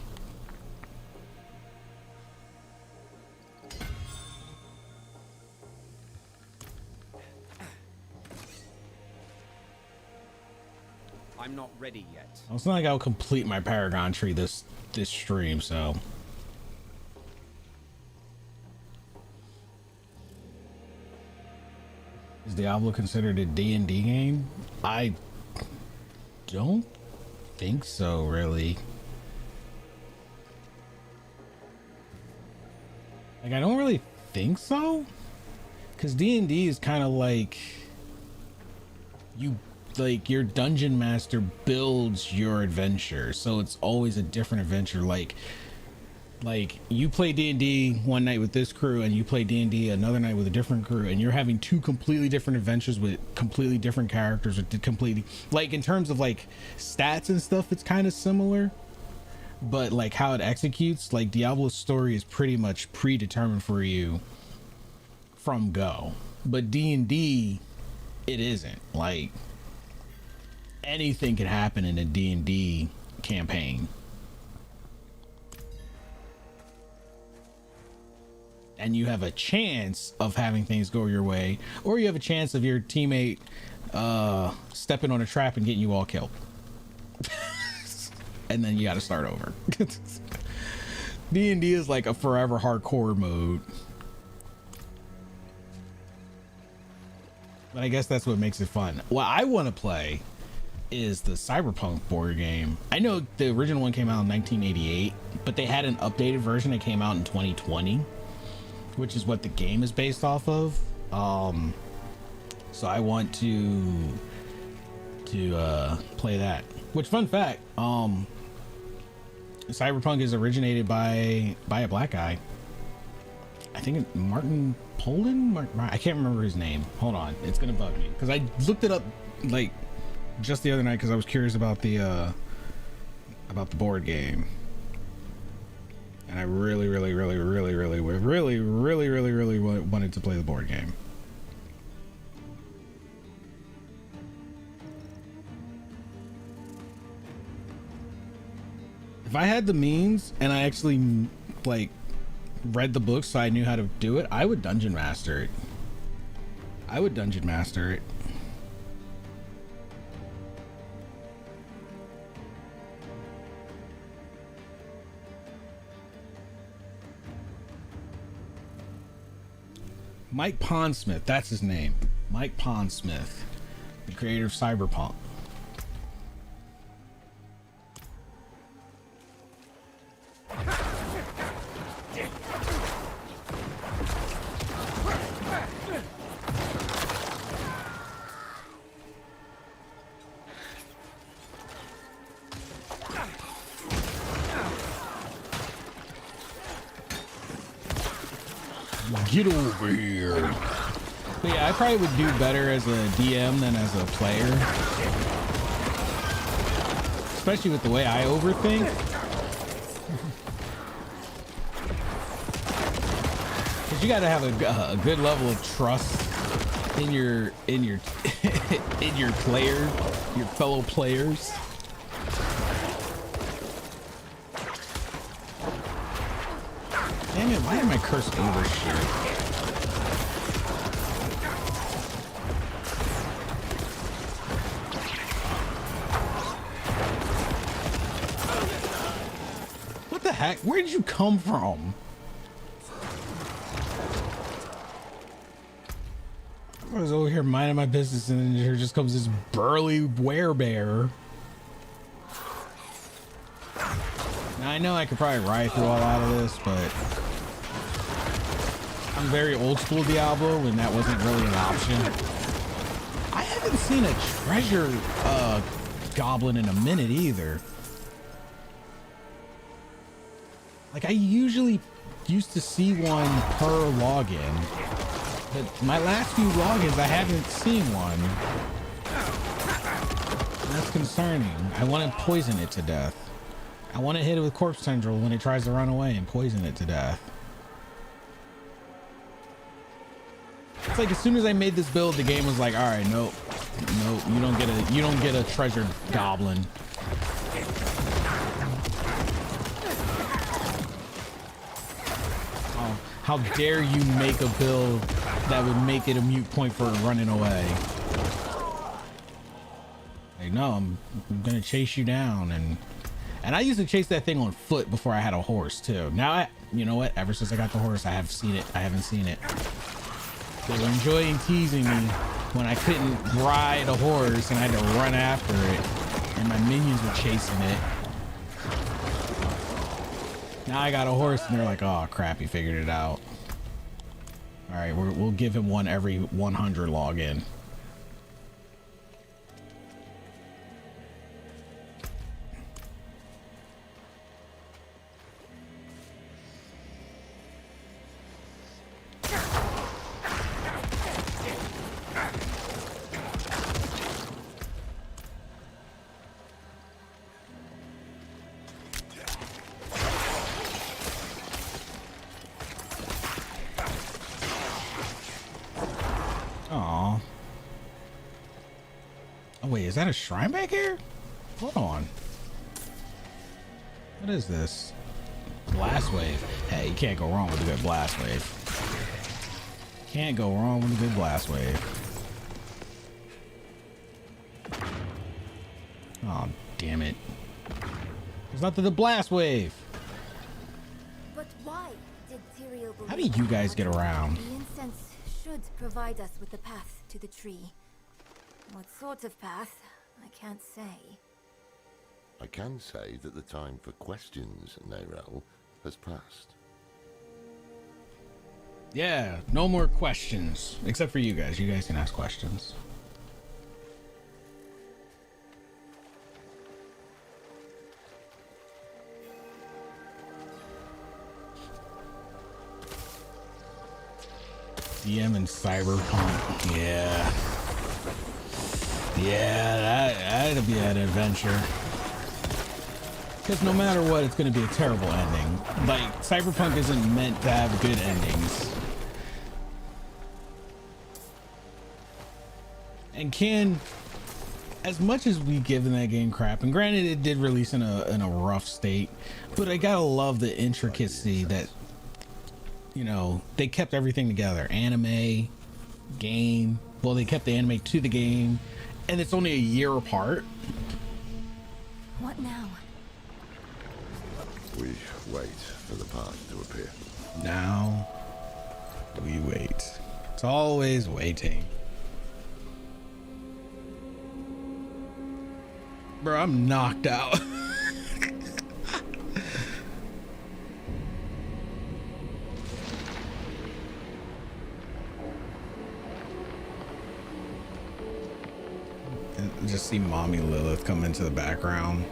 not ready yet. It's not like I'll complete my Paragon tree this stream, so. Is Diablo considered a D&D game? I don't think so, really. Like, I don't really think so, because D&D is kind of like your dungeon master builds your adventure, so it's always a different adventure. Like you play D&D one night with this crew, and you play D&D another night with a different crew, and you're having two completely different adventures with completely different characters, with completely, like, in terms of like stats and stuff, it's kind of similar, but like how it executes, like Diablo's story is pretty much predetermined for you from go. But D&D, it isn't. Like, anything can happen in a D&D campaign. And you have a chance of having things go your way, or you have a chance of your teammate stepping on a trap and getting you all killed. And then you got to start over. D&D is like a forever hardcore mode. But I guess that's what makes it fun. What I want to play is the Cyberpunk board game. I know the original one came out in 1988, but they had an updated version that came out in 2020, which is what the game is based off of. So I want to play that. Which, fun fact, Cyberpunk is originated by a black guy. I think Martin Poland. I can't remember his name. Hold on, it's gonna bug me because I looked it up like just the other night because I was curious about the board game, and I really wanted to play the board game. If I had the means and I actually like read the book so I knew how to do it, I would dungeon master it. Mike Pondsmith, that's his name. Mike Pondsmith, the creator of Cyberpunk. Get over here. But yeah, I probably would do better as a DM than as a player. Especially with the way I overthink. Because you got to have a good level of trust in your in your fellow players. Damn it, why am I cursed over shit? What the heck? Where did you come from? I was over here minding my business and then here just comes this burly werebear. Now I know I could probably ride through a lot of this, but I'm very old school Diablo and that wasn't really an option. I haven't seen a treasure goblin in a minute either. Like, I usually used to see one per login, but my last few logins I haven't seen one. And that's concerning. I want to poison it to death. I want to hit it with corpse tendril when it tries to run away and poison it to death. It's like as soon as I made this build, the game was like, all right, nope, No, you don't get a treasured goblin. Oh, how dare you make a build that would make it a mute point for running away? Like, no, I'm gonna chase you down, and I used to chase that thing on foot before I had a horse too. Now you know what? Ever since I got the horse, I haven't seen it. They were enjoying teasing me when I couldn't ride a horse and I had to run after it, and my minions were chasing it. Now I got a horse, and they're like, "Oh crap, he figured it out." All right, we'll give him one every 100 login. Is that a shrine back here? Hold on. What is this? Blast wave. Hey, you can't go wrong with a good blast wave. Can't go wrong with a good blast wave. Oh, damn it. There's nothing to blast wave. But why did Tyrael believe How do you guys get around? The incense should provide us with the path to the tree. What sort of path? I can't say. I can say that the time for questions, Nerel, has passed. Yeah, no more questions. Except for you guys. You guys can ask questions. DM and Cyberpunk. Yeah. Yeah, that'd be an adventure. Because no matter what, it's going to be a terrible ending. Like, Cyberpunk isn't meant to have good endings. And as much as we give that game crap, and granted it did release in a rough state, but I gotta love the intricacy that, you know, they kept everything together. Anime, game, well, they kept the anime to the game, and it's only a year apart. What now? We wait for the path to appear. Now we wait. It's always waiting. Bro, I'm knocked out. Just see Mommy Lilith come into the background.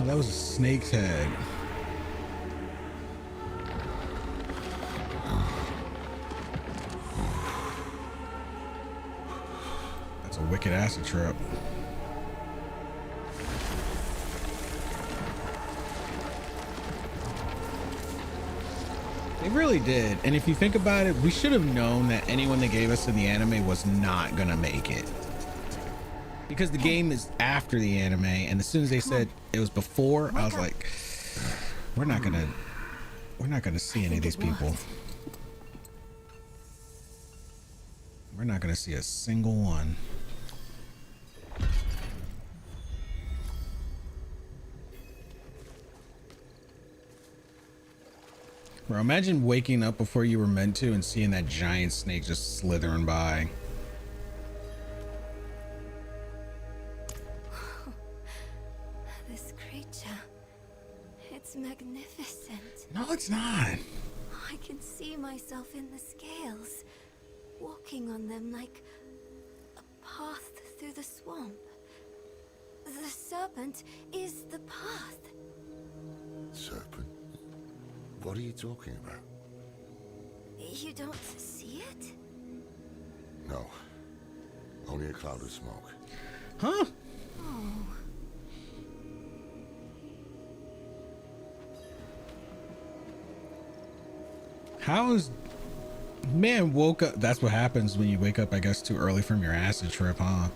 Oh, that was a snake's head. That's a wicked acid trip. They really did. And if you think about it, we should have known that anyone they gave us in the anime was not gonna make it. Because the game is after the anime, and as soon as they said it was before, I was like, we're not gonna see any of these people. We're not gonna see a single one. Bro, imagine waking up before you were meant to and seeing that giant snake just slithering by. This creature. It's magnificent. No, it's not. I can see myself in the scales, walking on them like a path through the swamp. The serpent is the path. Serpent? What are you talking about? You don't see it? No. Only a cloud of smoke. Huh? How is man woke up? That's what happens when you wake up, I guess, too early from your acid trip, huh?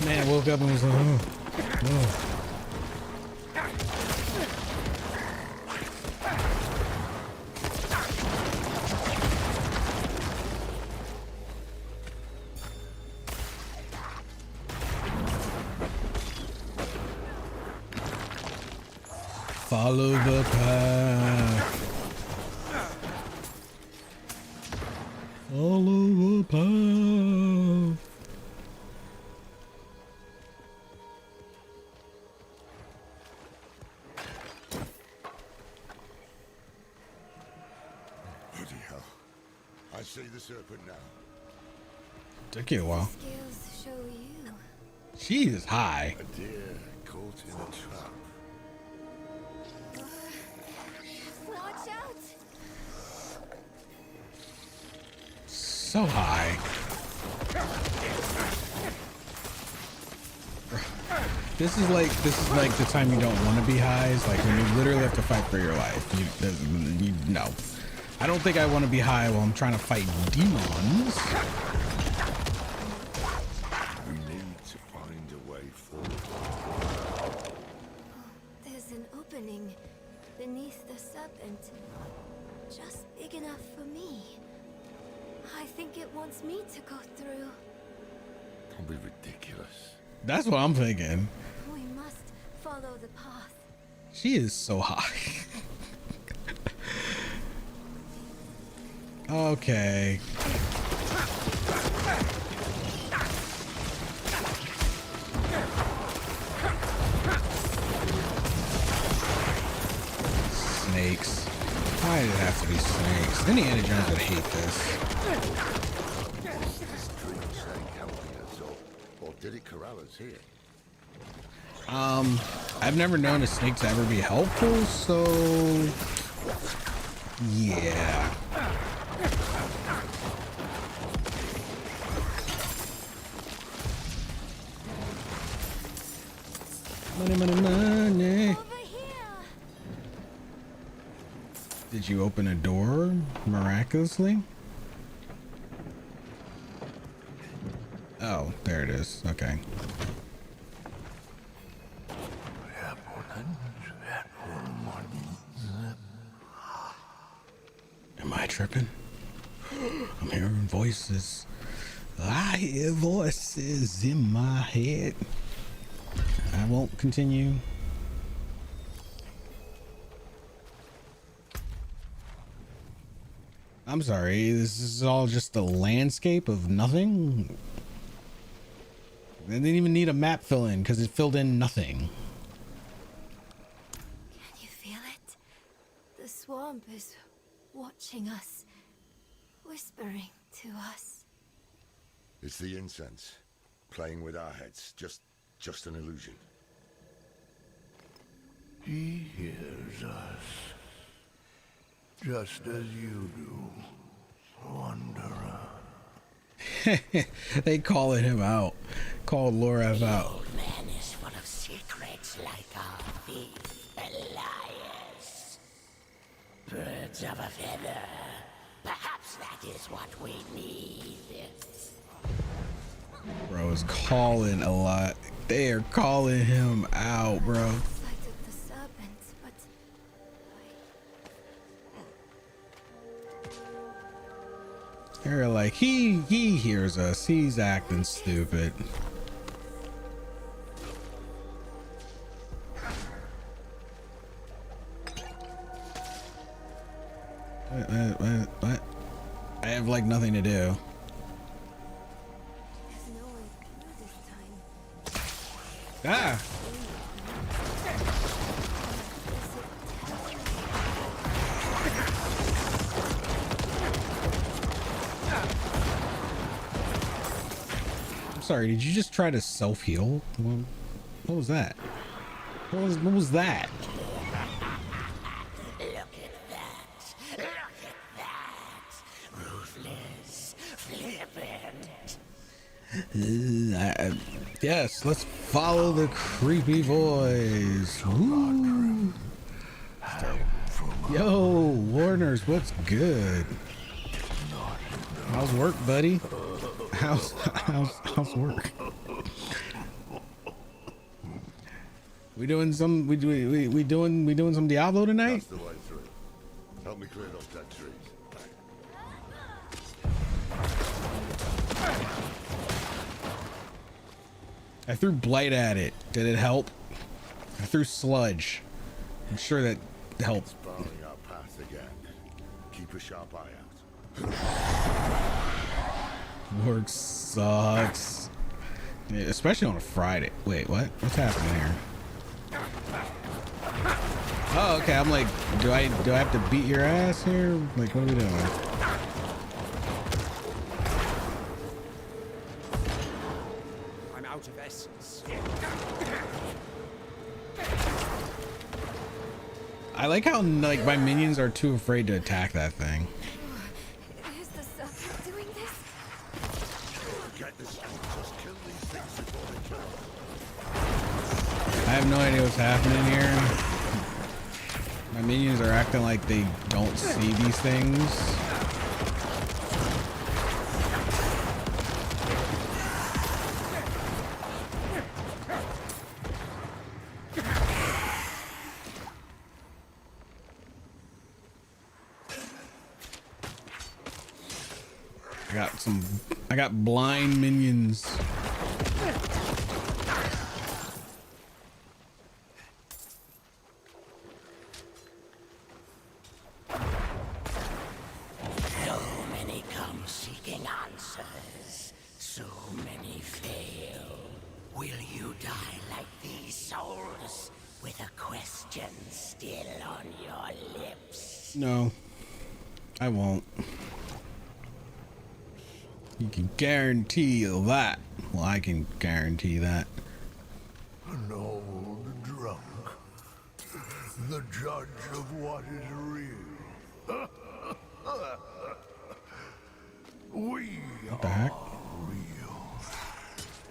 Man woke up and was like, oh, oh. Follow the path. Follow the path. Bloody hell. I see the serpent now. Took you a while. Scales show you. She is high. A deer caught in a trap. Watch out! So high. This is like the time you don't want to be high. It's like when you literally have to fight for your life. You no. I don't think I want to be high while I'm trying to fight demons. We need to find a way forward. There's an opening beneath the serpent. Just big enough for me. I think it wants me to go through. Don't be ridiculous. That's what I'm thinking. We must follow the path. She is so high. Okay. Snakes. Why did it have to be snakes? Indiana Jones would hate this. Is this dream snake helping us, or did it corral us here? I've never known a snake to ever be helpful, so yeah. Money, money, money. Over here! Did you open a door miraculously? Oh, there it is. Okay. Am I tripping? I'm hearing voices. I hear voices in my head. I won't continue. I'm sorry, this is all just a landscape of nothing? They didn't even need a map fill in because it filled in nothing. Can you feel it? The swamp is watching us, whispering to us. It's the incense, playing with our heads. Just an illusion. He hears us, just as you do, Wanderer. They calling him out. Called Laura out. Old man is full of secrets like our thief, Elias. Birds of a feather. Perhaps that is what we need. Bro is calling a lot. They are calling him out, bro. Sight of the serpent, but They're like, he hears us. He's acting stupid. What? I have like nothing to do. there's no way through this time. Ah! I'm sorry, did you just try to self-heal? What was that? What was that? Look at that. Look at that. Yes, let's follow the creepy voice. Woo. Yo, Warners, what's good? How's work, buddy? How's work? We doing some we doing some Diablo tonight? That's the way through. Help me clear those dead trees. I threw blight at it. Did it help? I threw sludge. I'm sure that helped. Barring our path again. Keep a sharp eye out. Work sucks. Yeah, especially on a Friday. Wait, what? What's happening here? Oh, okay. I'm like, do I have to beat your ass here? Like, what are we doing? I'm out of essence. I like how like my minions are too afraid to attack that thing. Is the serpent doing this? Get this. Just kill these things before they kill us. I have no idea what's happening here. My minions are acting like they don't see these things. I got blind minions. So many come seeking answers. So many fail. Will you die like these souls? With a question still on your lips? No, I won't. You can guarantee that. Well, I can guarantee that. An old drunk. The judge of what is real. We What the heck? are real.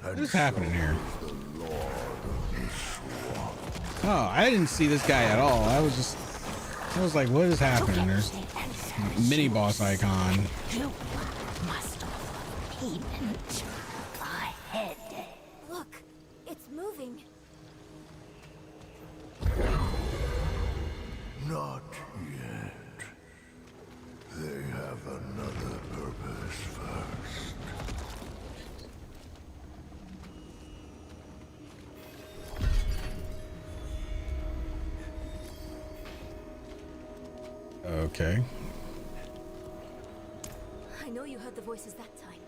What is happening here? The Lord of the Swamp. Oh, I didn't see this guy at all. I was like, what is happening? There's mini boss icon. You must offer payment. Ahead. Look, it's moving. Not yet. They have another purpose first. Okay. I know you heard the voices that time.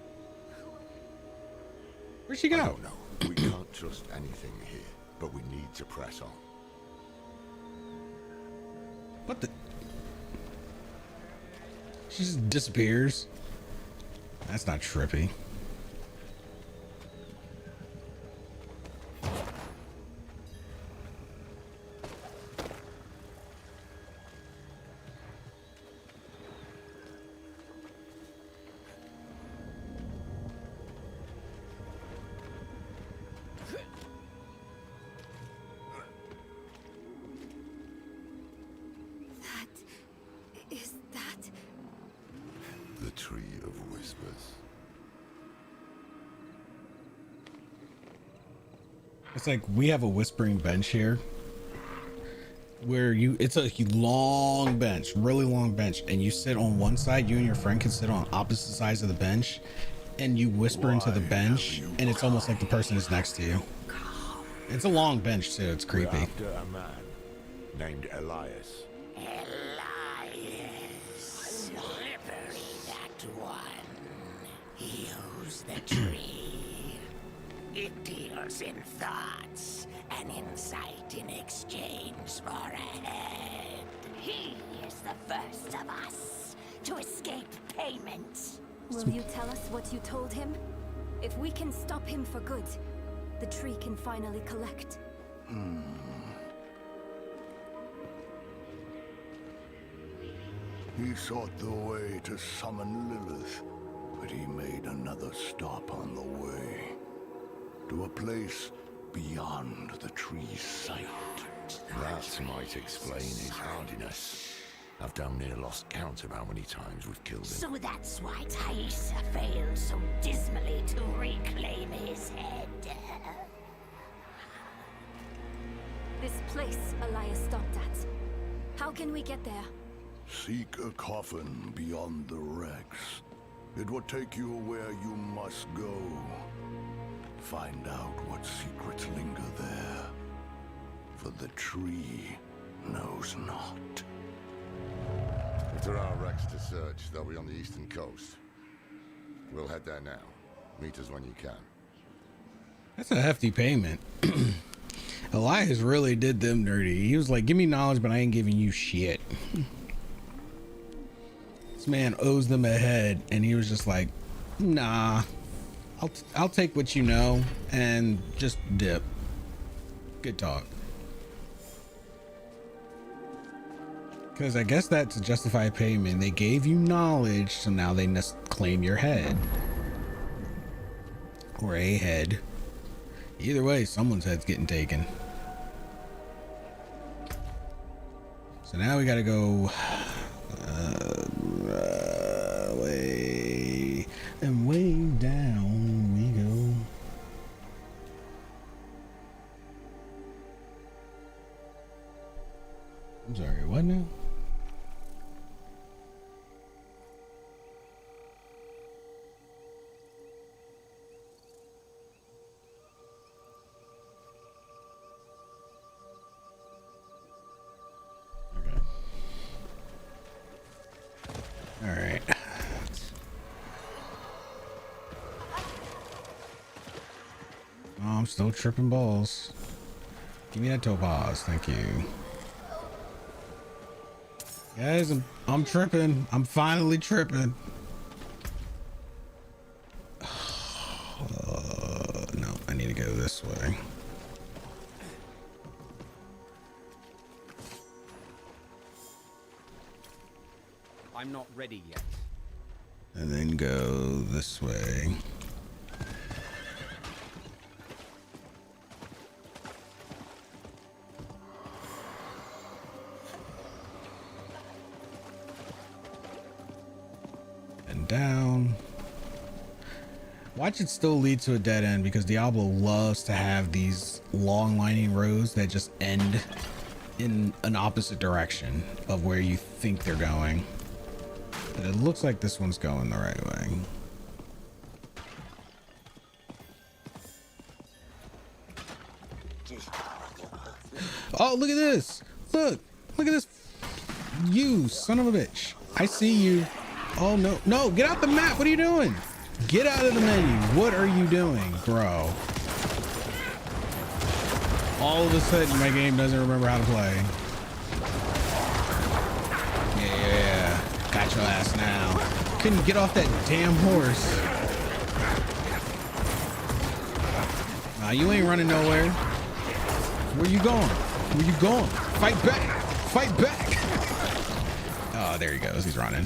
Where'd she I go? don't know. We can't trust anything here, but we need to press on. What the? She just disappears. That's not trippy. Is that... The Tree of Whispers. It's like we have a whispering bench here where it's a long bench, really long bench, and you sit on one side, you and your friend can sit on opposite sides of the bench, and you whisper into the bench, and it's almost like the person is next to you. It's a long bench too, it's creepy. We're after a man named Elias. Elias. Slippery, that one. He owns the tree. It deals in thoughts and insight in exchange for a head. He is the first of us to escape payment. Will you tell us what you told him? If we can stop him for good, the tree can finally collect. He sought the way to summon Lilith, but he made another stop on the way. To a place beyond the tree's sight. That might explain his hardiness. I've damn near lost count of how many times we've killed him. So that's why Thaisa failed so dismally to reclaim his head. This place Elias stopped at. How can we get there? Seek a coffin beyond the wrecks. It will take you where you must go. Find out what secrets linger there. For the tree knows not. If there are wrecks to search, they'll be on the eastern coast. We'll head there now. Meet us when you can. That's a hefty payment. Elias really did them dirty. He was like, give me knowledge, but I ain't giving you shit. This man owes them a head, and he was just like, nah, I'll take what you know and just dip. Good talk. Because I guess that's a justified payment. They gave you knowledge, so now they must claim your head. Or a head. Either way, someone's head's getting taken. So now we gotta go way and way down we go. I'm sorry, what now? All right. Oh, I'm still tripping balls. Give me that topaz, thank you. Guys, I'm tripping. I'm finally tripping. No, I need to go this way. I'm not ready yet. And then go this way. And down. Watch it still lead to a dead end, because Diablo loves to have these long winding roads that just end in an opposite direction of where you think they're going. But it looks like this one's going the right way. Oh, look at this. Look at this. You son of a bitch. I see you. Oh, no. No, get out the map. What are you doing? Get out of the menu. What are you doing, bro? All of a sudden, my game doesn't remember how to play. Yeah. Got your ass now. Couldn't get off that damn horse. Nah, you ain't running nowhere. Where you going? Where you going? Fight back. Fight back. Oh, there he goes. He's running.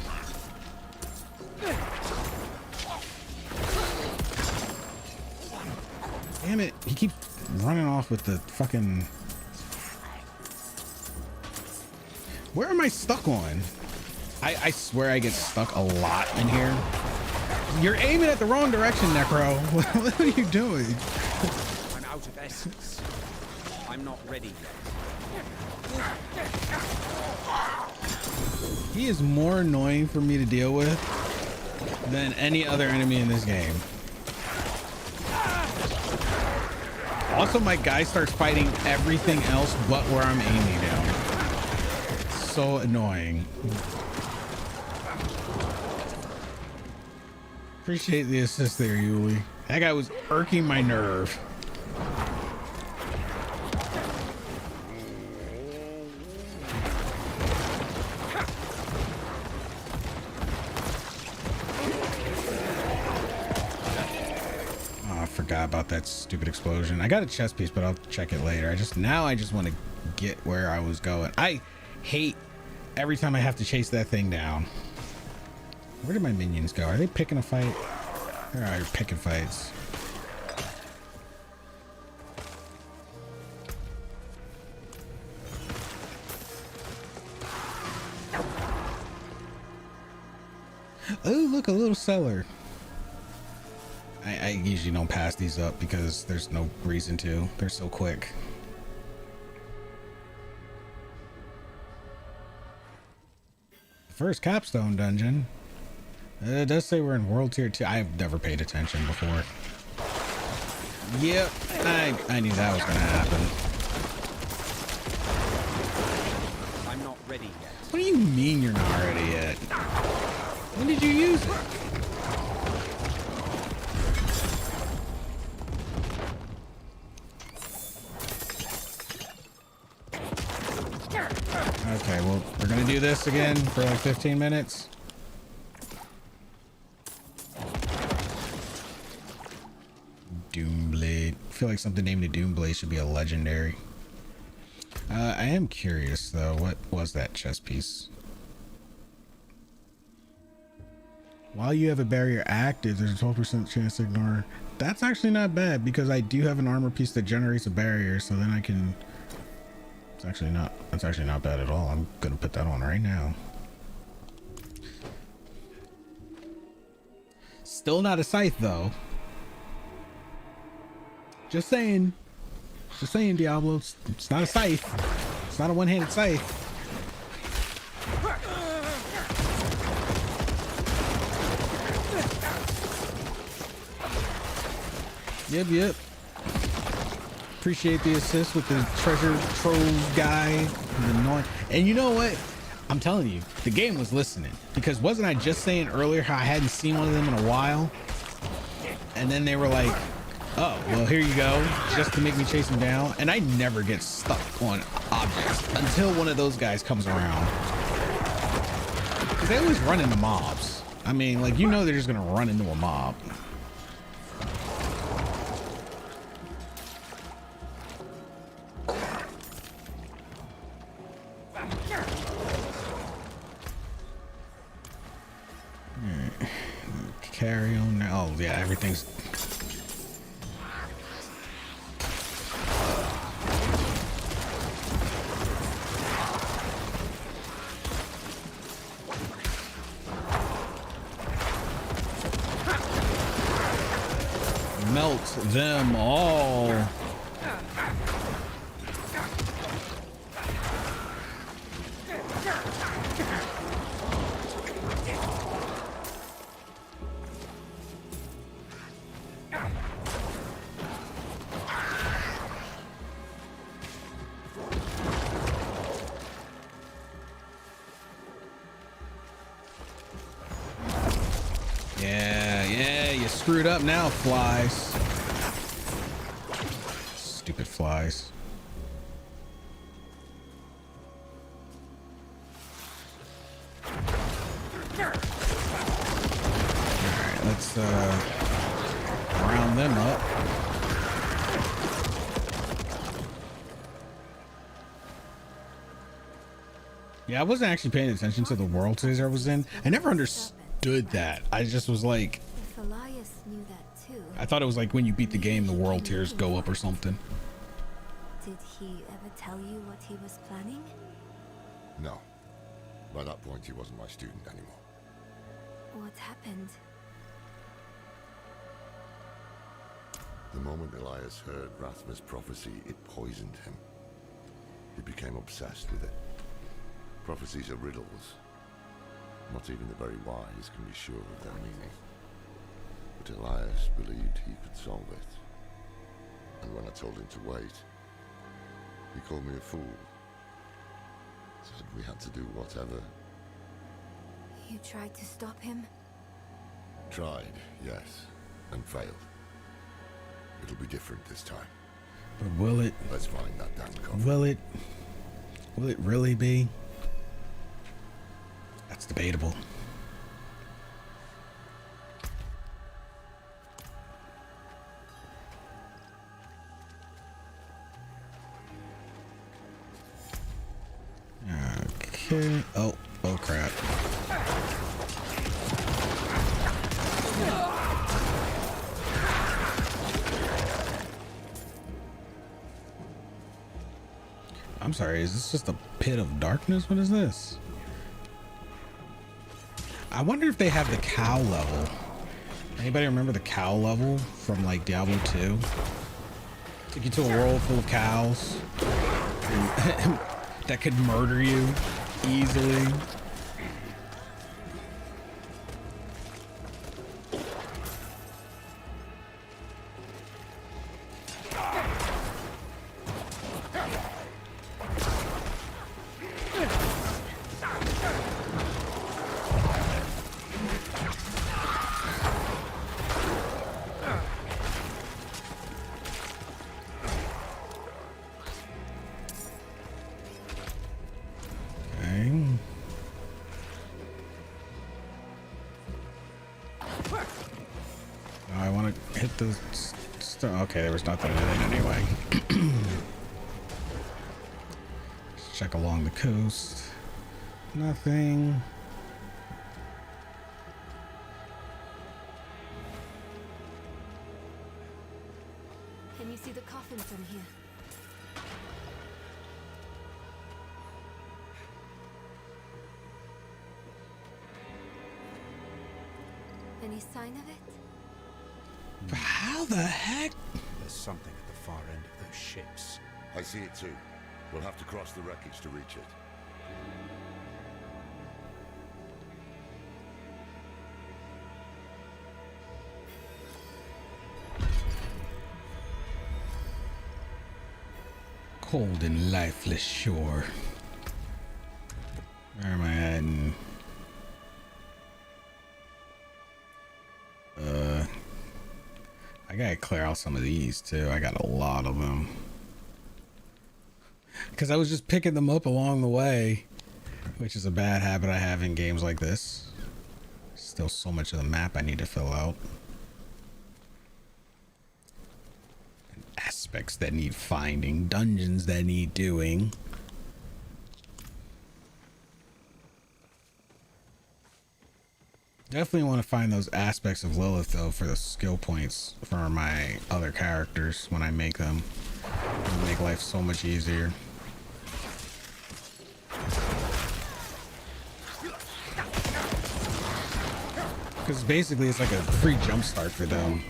Damn it. He keeps running off with the fucking... Where am I stuck on? I swear I get stuck a lot in here. You're aiming at the wrong direction, Necro. What are you doing? I'm out of essence. I'm not ready yet. He is more annoying for me to deal with than any other enemy in this game. Also, my guy starts fighting everything else but where I'm aiming him. So annoying. Appreciate the assist there, Yuli. That guy was irking my nerve. Oh, I forgot about that stupid explosion. I got a chest piece, but I'll check it later. I just want to get where I was going. I hate every time I have to chase that thing down. Where did my minions go? Are they picking a fight? They're picking fights. Oh, look, a little cellar. I usually don't pass these up because there's no reason to. They're so quick. First capstone dungeon. It does say we're in World Tier 2. I've never paid attention before. Yep, I knew that was gonna happen. I'm not ready yet. What do you mean you're not ready yet? When did you use it? Okay, well, we're gonna do this again for like 15 minutes. Doomblade. I feel like something named a Doomblade should be a legendary. I am curious though, what was that chest piece? While you have a barrier active, there's a 12% chance to ignore. That's actually not bad because I do have an armor piece that generates a barrier, so then I can. That's actually not bad at all. I'm gonna put that on right now. Still not a scythe though. Just saying, Diablo. It's not a scythe. It's not a one-handed scythe. Yep. Appreciate the assist with the treasure trove guy. And you know what? I'm telling you, the game was listening. Because wasn't I just saying earlier how I hadn't seen one of them in a while? And then they were like, oh, well, here you go. Just to make me chase them down. And I never get stuck on objects until one of those guys comes around. Because they always run into mobs. I mean, like, you know they're just going to run into a mob. Carry on now. Oh yeah, everything's melt them all. Yeah, you screwed up now, flies. Stupid flies. Alright, let's round them up. Yeah, I wasn't actually paying attention to the world series I was in. I never understood that. I just was like, If Elias knew that too, I thought it was like when you beat the game, the world tiers go up or something. did he ever tell you what he was planning? No. By that point, he wasn't my student anymore. What happened? The moment Elias heard Rathma's prophecy, it poisoned him. He became obsessed with it. Prophecies are riddles. Not even the very wise can be sure of their meaning. But Elias believed he could solve it. And when I told him to wait, he called me a fool. Said we had to do whatever. You tried to stop him? Tried, yes, and failed. It'll be different this time. But will it? Let's find that damn coffin. Will it really be? That's debatable. Okay. Oh crap. I'm sorry, is this just a pit of darkness? What is this? I wonder if they have the cow level. Anybody remember the cow level from like Diablo 2? Took you to a world full of cows that could murder you easily. Okay, there was nothing in it anyway. Let's check along the coast. Nothing. Can you see the coffin from here? Any sign of it? How the heck? There's something at the far end of those ships. I see it too. We'll have to cross the wreckage to reach it. Cold and lifeless shore. Where am I heading? I gotta clear out some of these too. I got a lot of them. Because I was just picking them up along the way, which is a bad habit I have in games like this. Still so much of the map I need to fill out. And aspects that need finding, dungeons that need doing. Definitely want to find those aspects of Lilith though for the skill points for my other characters when I make them. It'll make life so much easier. Because basically it's like a free jump start for them.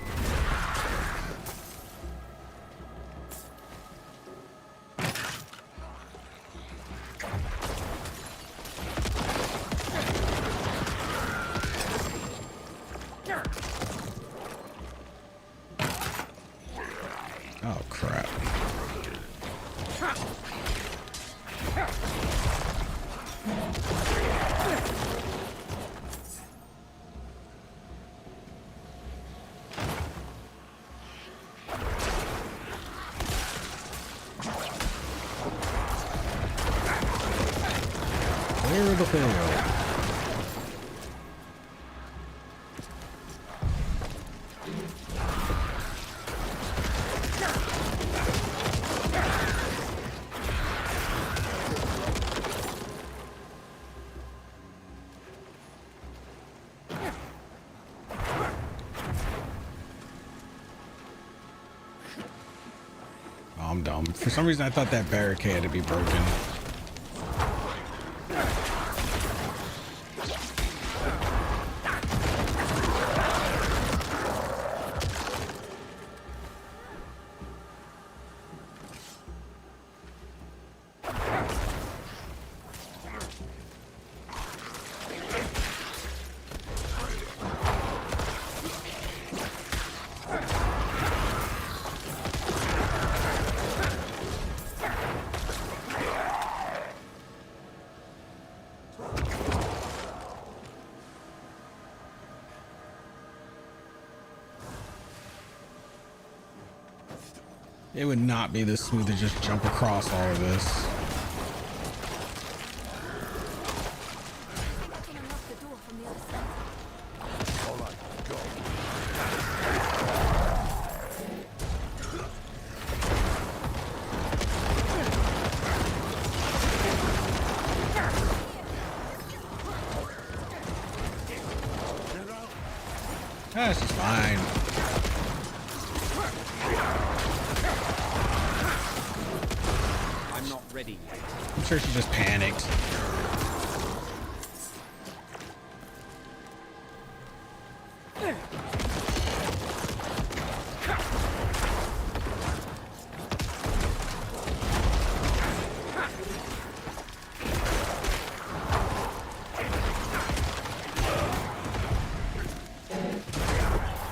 Oh crap. Clear the field. I'm dumb. For some reason I thought that barricade had to be broken. It would not be this smooth to just jump across all of this. I can unlock the door from the other side. All right, go. That's just fine. I'm not ready ready yet. I'm sure she just panicked.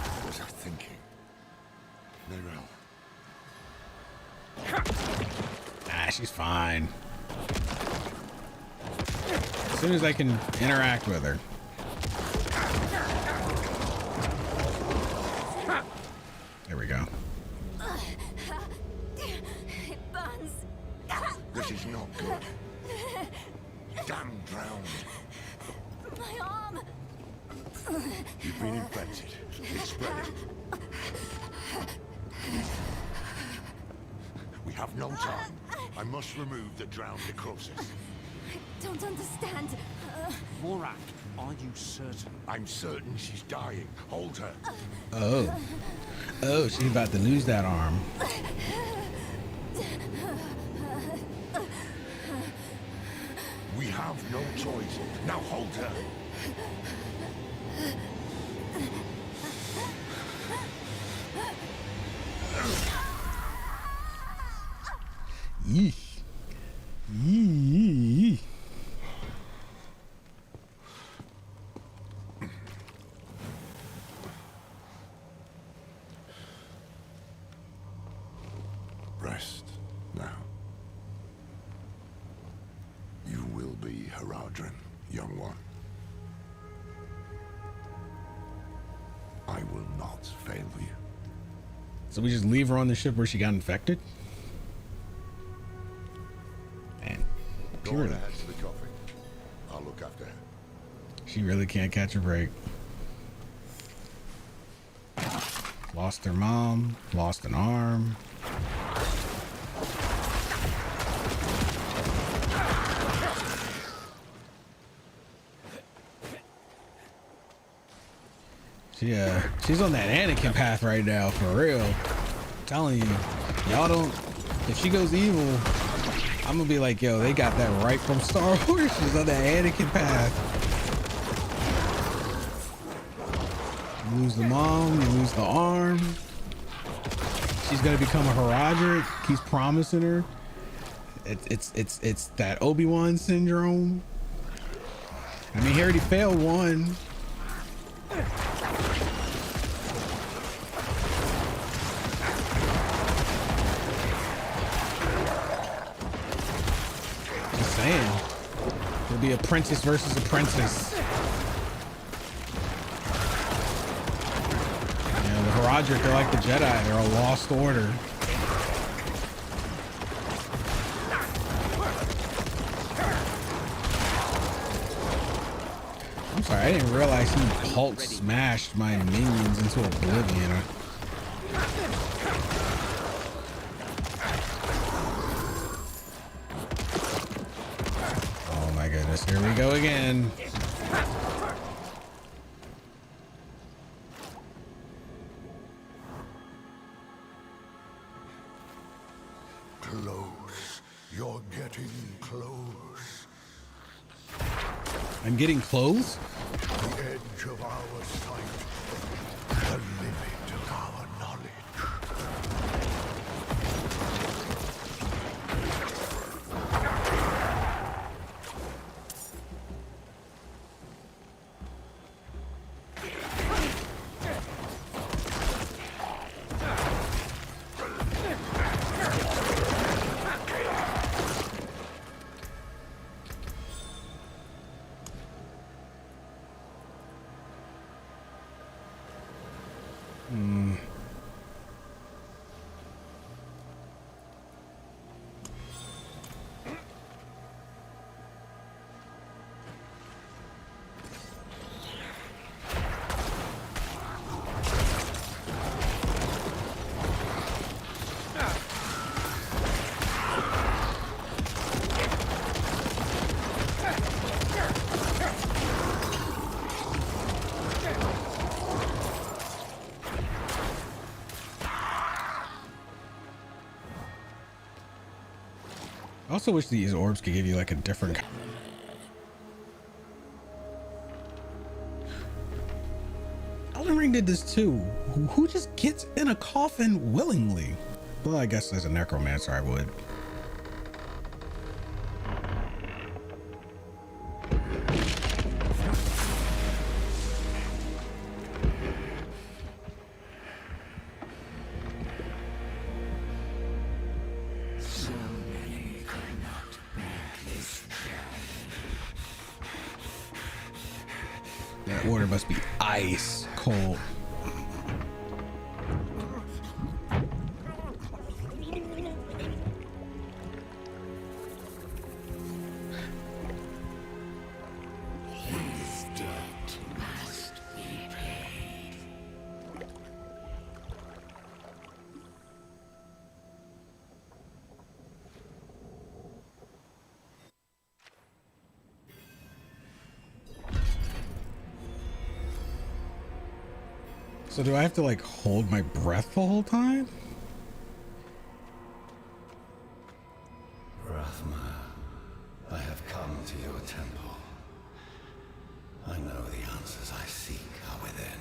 What was I thinking? Nerel. Ah, she's fine. As soon as I can interact with her. There we go. It burns. This is not good. Damn drowned. My arm. You've been infected. It's spreading. We have no time. I must remove the drowned necrosis. I don't understand. Morak, are you certain? I'm certain she's dying. Hold her. Oh. Oh, she's about to lose that arm. We have no choice. Now hold her. Yee. Yee. Rest now. You will be Haradrim, young one. I will not fail you. So we just leave her on the ship where she got infected? Man, Go on ahead to the coffin. I'll look after her. she really can't catch a break. Lost her mom, lost an arm. She's on that Anakin path right now, for real. I'm telling you, y'all don't. If she goes evil, I'm gonna be like, yo, they got that right from Star Wars. She's on that Anakin path. You lose the mom, you lose the arm. She's gonna become a Haradrim. He's promising her. It's that Obi-Wan syndrome. I mean, he already failed one. Just saying. It'll be apprentice versus apprentice. You know, the Haradrim, they're like the Jedi. They're a lost order. I'm sorry, I didn't realize he Hulk smashed my minions into oblivion. Oh my goodness, here we go again. Close. You're getting close. I'm getting clothes? The edge of our sight. The limit of our knowledge. I also wish these orbs could give you like a different. Elden Ring did this too. Who just gets in a coffin willingly? Well, I guess as a necromancer, I would. That water must be ice cold. So do I have to like hold my breath the whole time? Rathma, I have come to your temple. I know the answers I seek are within.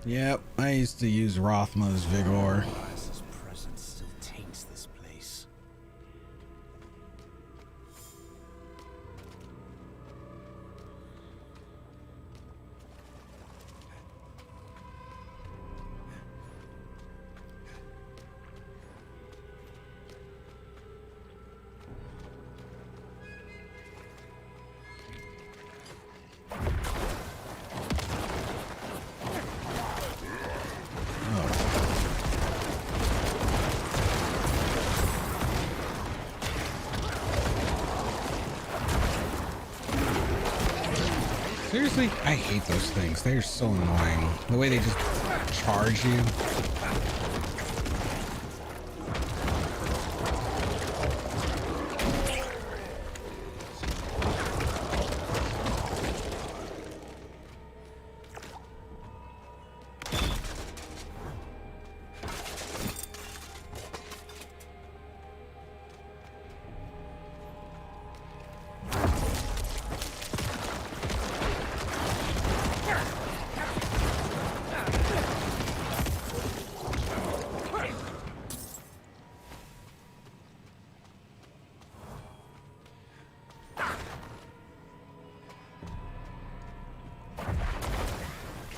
Yep, I used to use Rothma's Vigor. His presence still taints this place. Seriously, I hate those things. They're so annoying. The way they just charge you.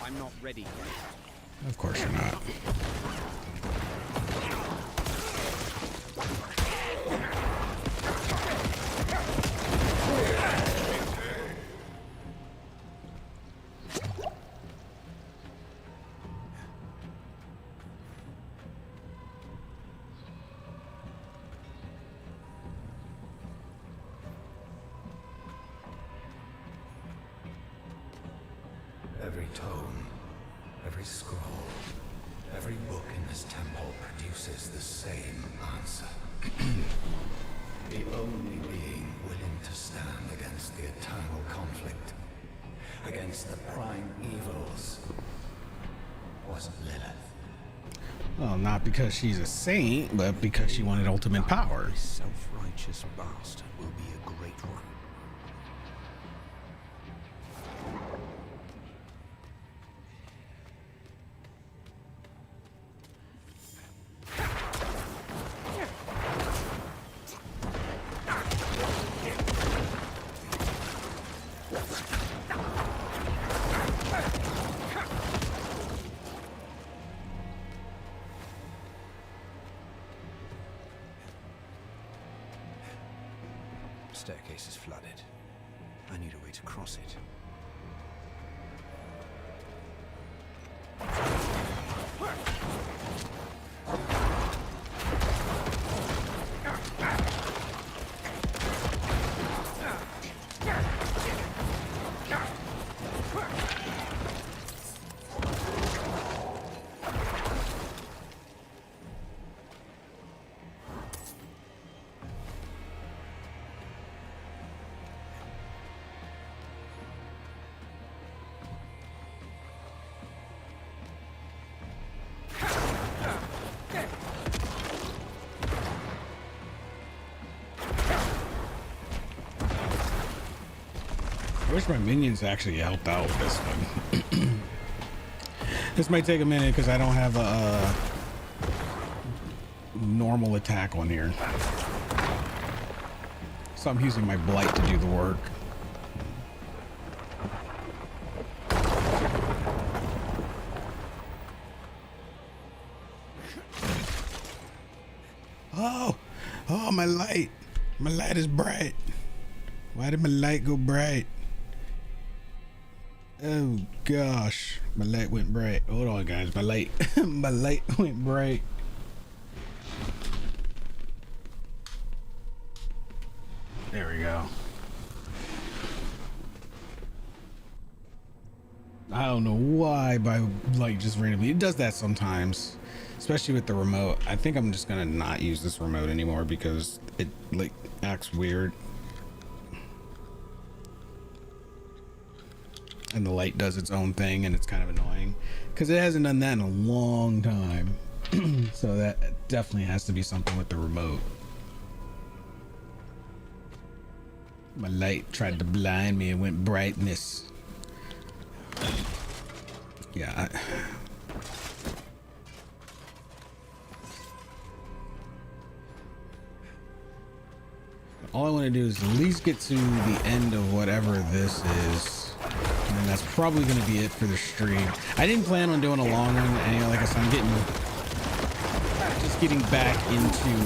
I'm not ready yet. Of course you're not. Every tome, every scroll, every book in this temple produces the same answer. The only being willing to stand against the eternal conflict, against the prime evils, was Lilith. Well, not because she's a saint, but because she wanted ultimate power. This self-righteous bastard will be a great one. Staircase is flooded. I need a way to cross it. Wish my minions actually helped out with this one. This might take a minute because I don't have a normal attack on here. So I'm using my blight to do the work. Oh, my light. My light is bright. Why did my light go bright? Oh gosh, my light went bright. Hold on, guys. My light, my light went bright. There we go. I don't know why, by like just randomly, it does that sometimes, especially with the remote. I think I'm just gonna not use this remote anymore because it like acts weird. And the light does its own thing and it's kind of annoying because it hasn't done that in a long time. So that definitely has to be something with the remote. My light tried to blind me and went brightness. Yeah. All I want to do is at least get to the end of whatever this is. And that's probably going to be it for the stream. I didn't plan on doing a long one. And like I said, I'm getting back into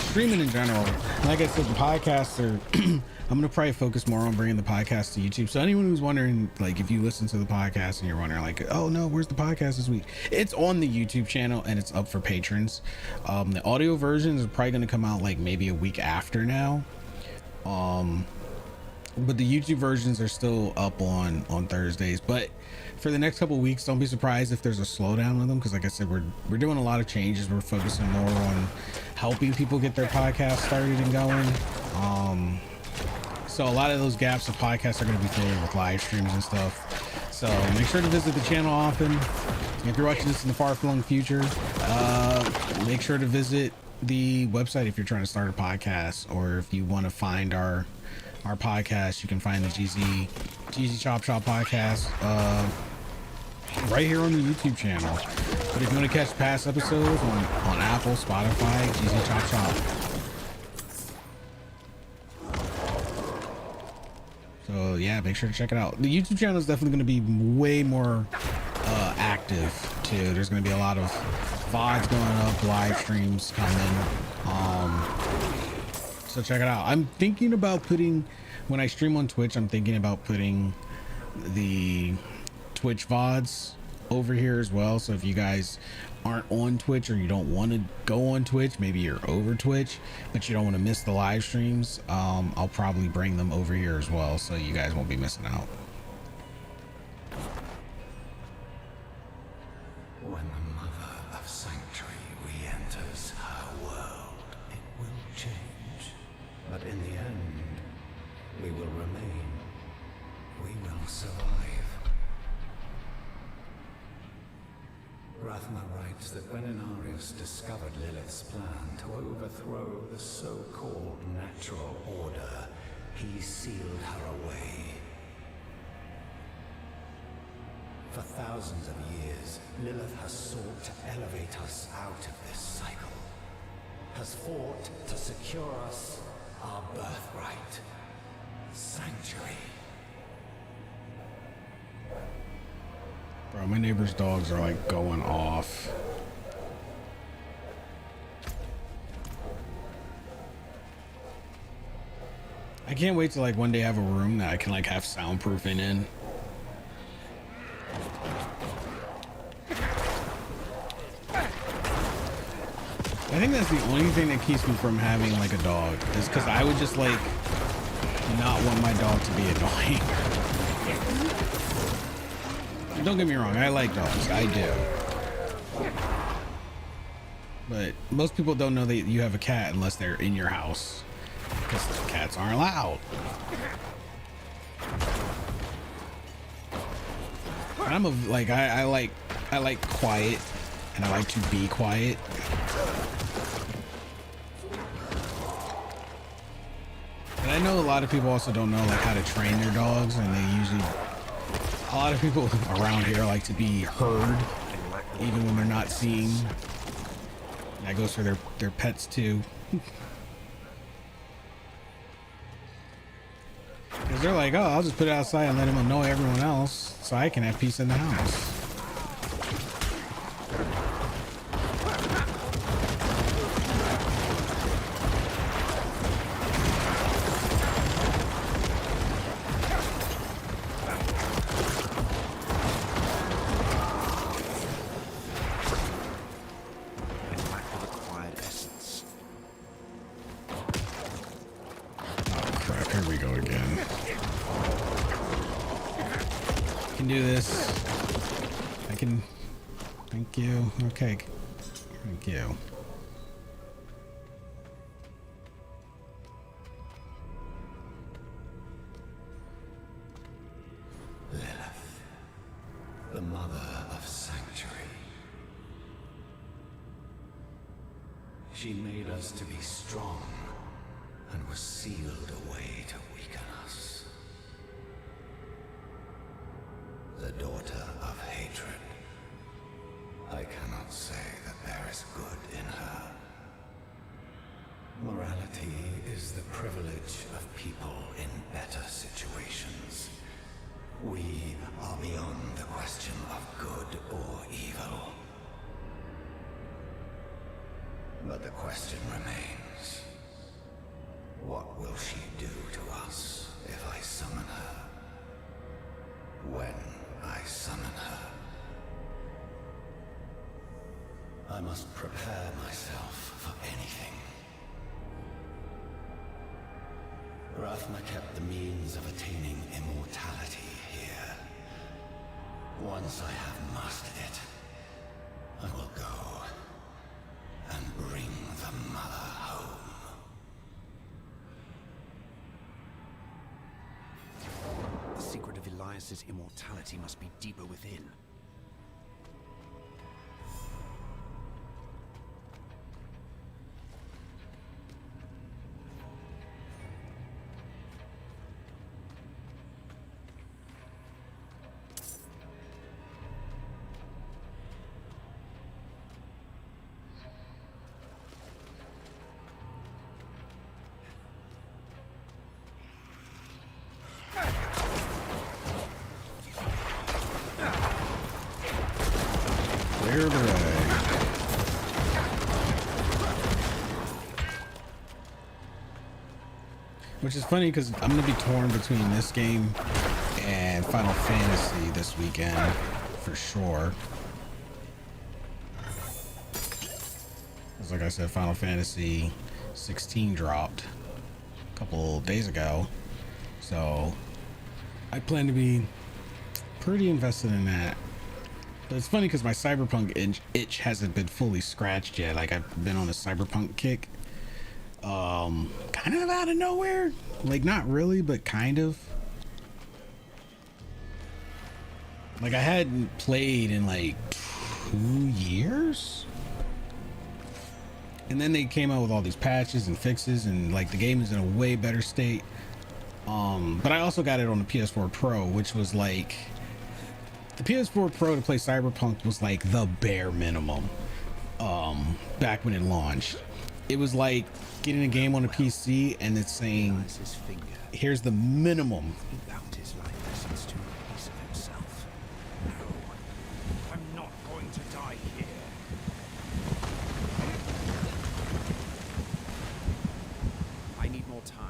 streaming in general. Like I said, the podcasts are, I'm going to probably focus more on bringing the podcast to YouTube. So anyone who's wondering, like if you listen to the podcast and you're wondering like, oh no, where's the podcast this week? It's on the YouTube channel and it's up for patrons. The audio versions are probably going to come out like maybe a week after now. But the YouTube versions are still up on Thursdays. But for the next couple of weeks, don't be surprised if there's a slowdown with them, because like I said, we're doing a lot of changes. We're focusing more on helping people get their podcast started and going. So a lot of those gaps of podcasts are going to be filled with live streams and stuff. So make sure to visit the channel often. If you're watching this in the far-flung future, make sure to visit the website if you're trying to start a podcast, or if you want to find our podcast, you can find the GZ Chop Shop podcast right here on the YouTube channel. But if you want to catch past episodes on Apple, Spotify, GZ Chop Shop. So yeah, make sure to check it out. The YouTube channel is definitely going to be way more active too. There's going to be a lot of VODs going up, live streams coming. So check it out. I'm thinking about putting, when I stream on Twitch, I'm thinking about putting the Twitch VODs over here as well. So if you guys aren't on Twitch, or you don't want to go on Twitch, maybe you're over Twitch, but you don't want to miss the live streams, I'll probably bring them over here as well, so you guys won't be missing out. When the mother of Sanctuary re-enters her world, it will change. But in the end, we will remain. We will survive. Rathma writes that when Inarius discovered Lilith's plan to overthrow the so-called natural order, he sealed her away. For thousands of years, Lilith has sought to elevate us out of this cycle, has fought to secure us our birthright, Sanctuary. Bro, my neighbor's dogs are like going off. I can't wait to like one day have a room that I can like have soundproofing in. I think that's the only thing that keeps me from having like a dog, is because I would just like not want my dog to be annoying. Don't get me wrong, I like dogs, I do. But most people don't know that you have a cat unless they're in your house, because cats aren't allowed. I'm like I like quiet, and I like to be quiet. And I know a lot of people also don't know like how to train their dogs, and they usually, a lot of people around here like to be heard even when they're not seen. And that goes for their pets too. Because they're like, oh, I'll just put it outside and let him annoy everyone else so I can have peace in the house. Here we go again. I can do this. I can. Thank you. Okay. Thank you. Lilith, the mother of Sanctuary. She made us to be strong and was sealed away to weaken us. The daughter of hatred. I cannot say that there is good in her. Morality is the privilege of people in better situations. We are beyond the question of good or evil. But the question remains. What will she do to us if I summon her? When I summon her? I must prepare myself for anything. Rathma kept the means of attaining immortality here. Once I have mastered it, I will go and bring the mother home. The secret of Elias's immortality must be deeper within. Clear the way. Which is funny because I'm gonna be torn between this game and Final Fantasy this weekend for sure. Because like I said, Final Fantasy 16 dropped a couple days ago, so I plan to be pretty invested in that. But it's funny because my Cyberpunk itch hasn't been fully scratched yet. Like I've been on a Cyberpunk kick. Kind of out of nowhere, like not really, but kind of. Like I hadn't played in like 2 years, and then they came out with all these patches and fixes, and like the game is in a way better state. But I also got it on the PS4 Pro, which was like the PS4 Pro to play Cyberpunk was like the bare minimum. Back when it launched, it was like getting a game on a PC and it's saying, here's the minimum. He bound his life essence to a piece of himself. No, I'm not going to die here. I need more time.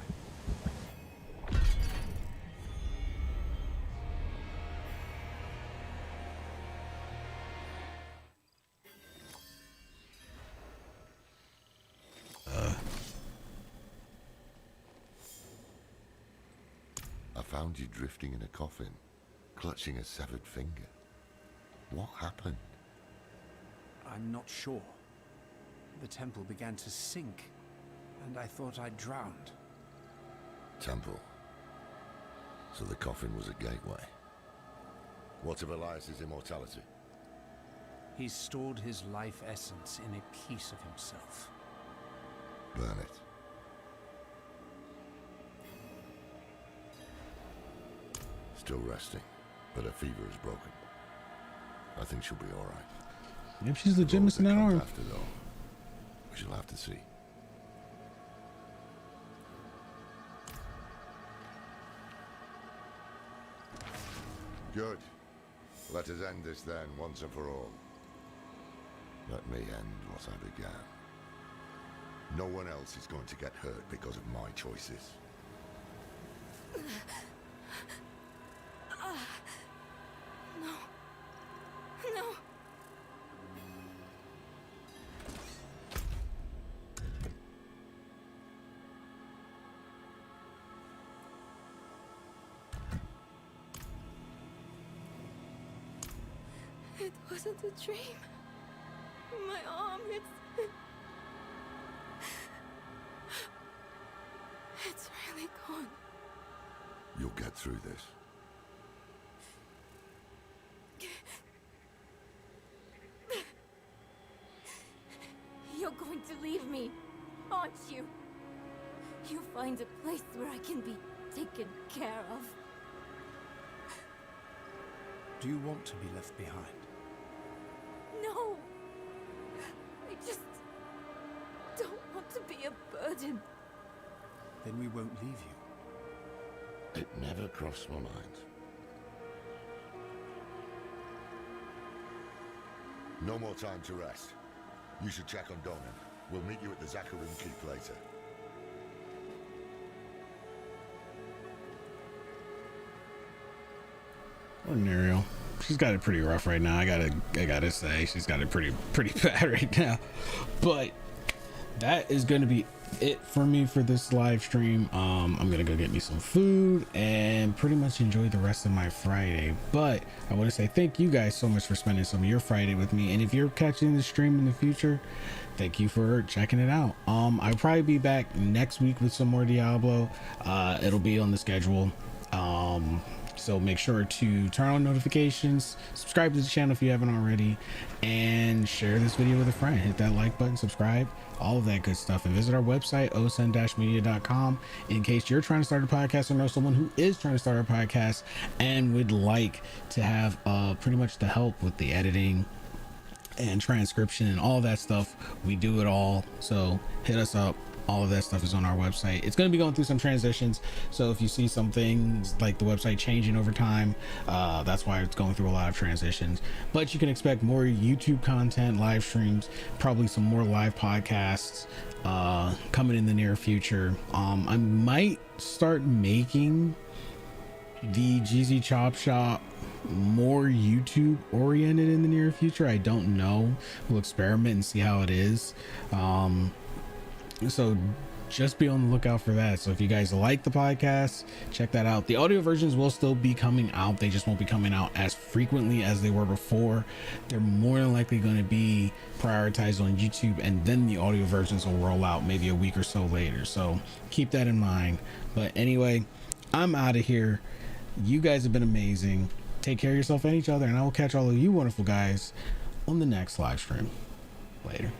I found you drifting in a coffin, clutching a severed finger. What happened? I'm not sure. The temple began to sink, and I thought I'd drowned. Temple. So the coffin was a gateway. What of Elias's immortality? He's stored his life essence in a piece of himself. Burn it. Still resting, but her fever is broken. I think she'll be all right. If she's legit missing that arm. After though, we shall have to see. Good. Let us end this then, once and for all. Let me end what I began. No one else is going to get hurt because of my choices. No. No. It wasn't a dream. My arm, it's really gone. You'll get through this. You're going to leave me, aren't you? You'll find a place where I can be taken care of. Do you want to be left behind? No! I just don't want to be a burden. Then we won't leave you. It never crossed my mind. No more time to rest. You should check on Donan. We'll meet you at the Zakharin Keep later. Ordinarial. She's got it pretty rough right now. I gotta say, she's got it pretty bad right now. But that is going to be it for me for this live stream. I'm gonna go get me some food and pretty much enjoy the rest of my Friday. But I want to say thank you guys so much for spending some of your Friday with me. And if you're catching the stream in the future, thank you for checking it out. I'll probably be back next week with some more Diablo. It'll be on the schedule. So make sure to turn on notifications, subscribe to the channel if you haven't already, and share this video with a friend. Hit that like button, subscribe, all of that good stuff, and visit our website, osen-media.com, in case you're trying to start a podcast or know someone who is trying to start a podcast and would like to have pretty much the help with the editing and transcription and all that stuff. We do it all, so hit us up. All of that stuff is on our website. It's going to be going through some transitions, so if you see some things like the website changing over time, that's why it's going through a lot of transitions. But you can expect more YouTube content, live streams, probably some more live podcasts coming in the near future. I might start making the GZ Chop Shop more YouTube oriented in the near future. I don't know. We'll experiment and see how it is. So just be on the lookout for that. So if you guys like the podcast, check that out. The audio versions will still be coming out. They just won't be coming out as frequently as they were before. They're more than likely going to be prioritized on YouTube, and then the audio versions will roll out maybe a week or so later. So keep that in mind. But anyway, I'm out of here. You guys have been amazing. Take care of yourself and each other, and I will catch all of you wonderful guys on the next live stream. Later.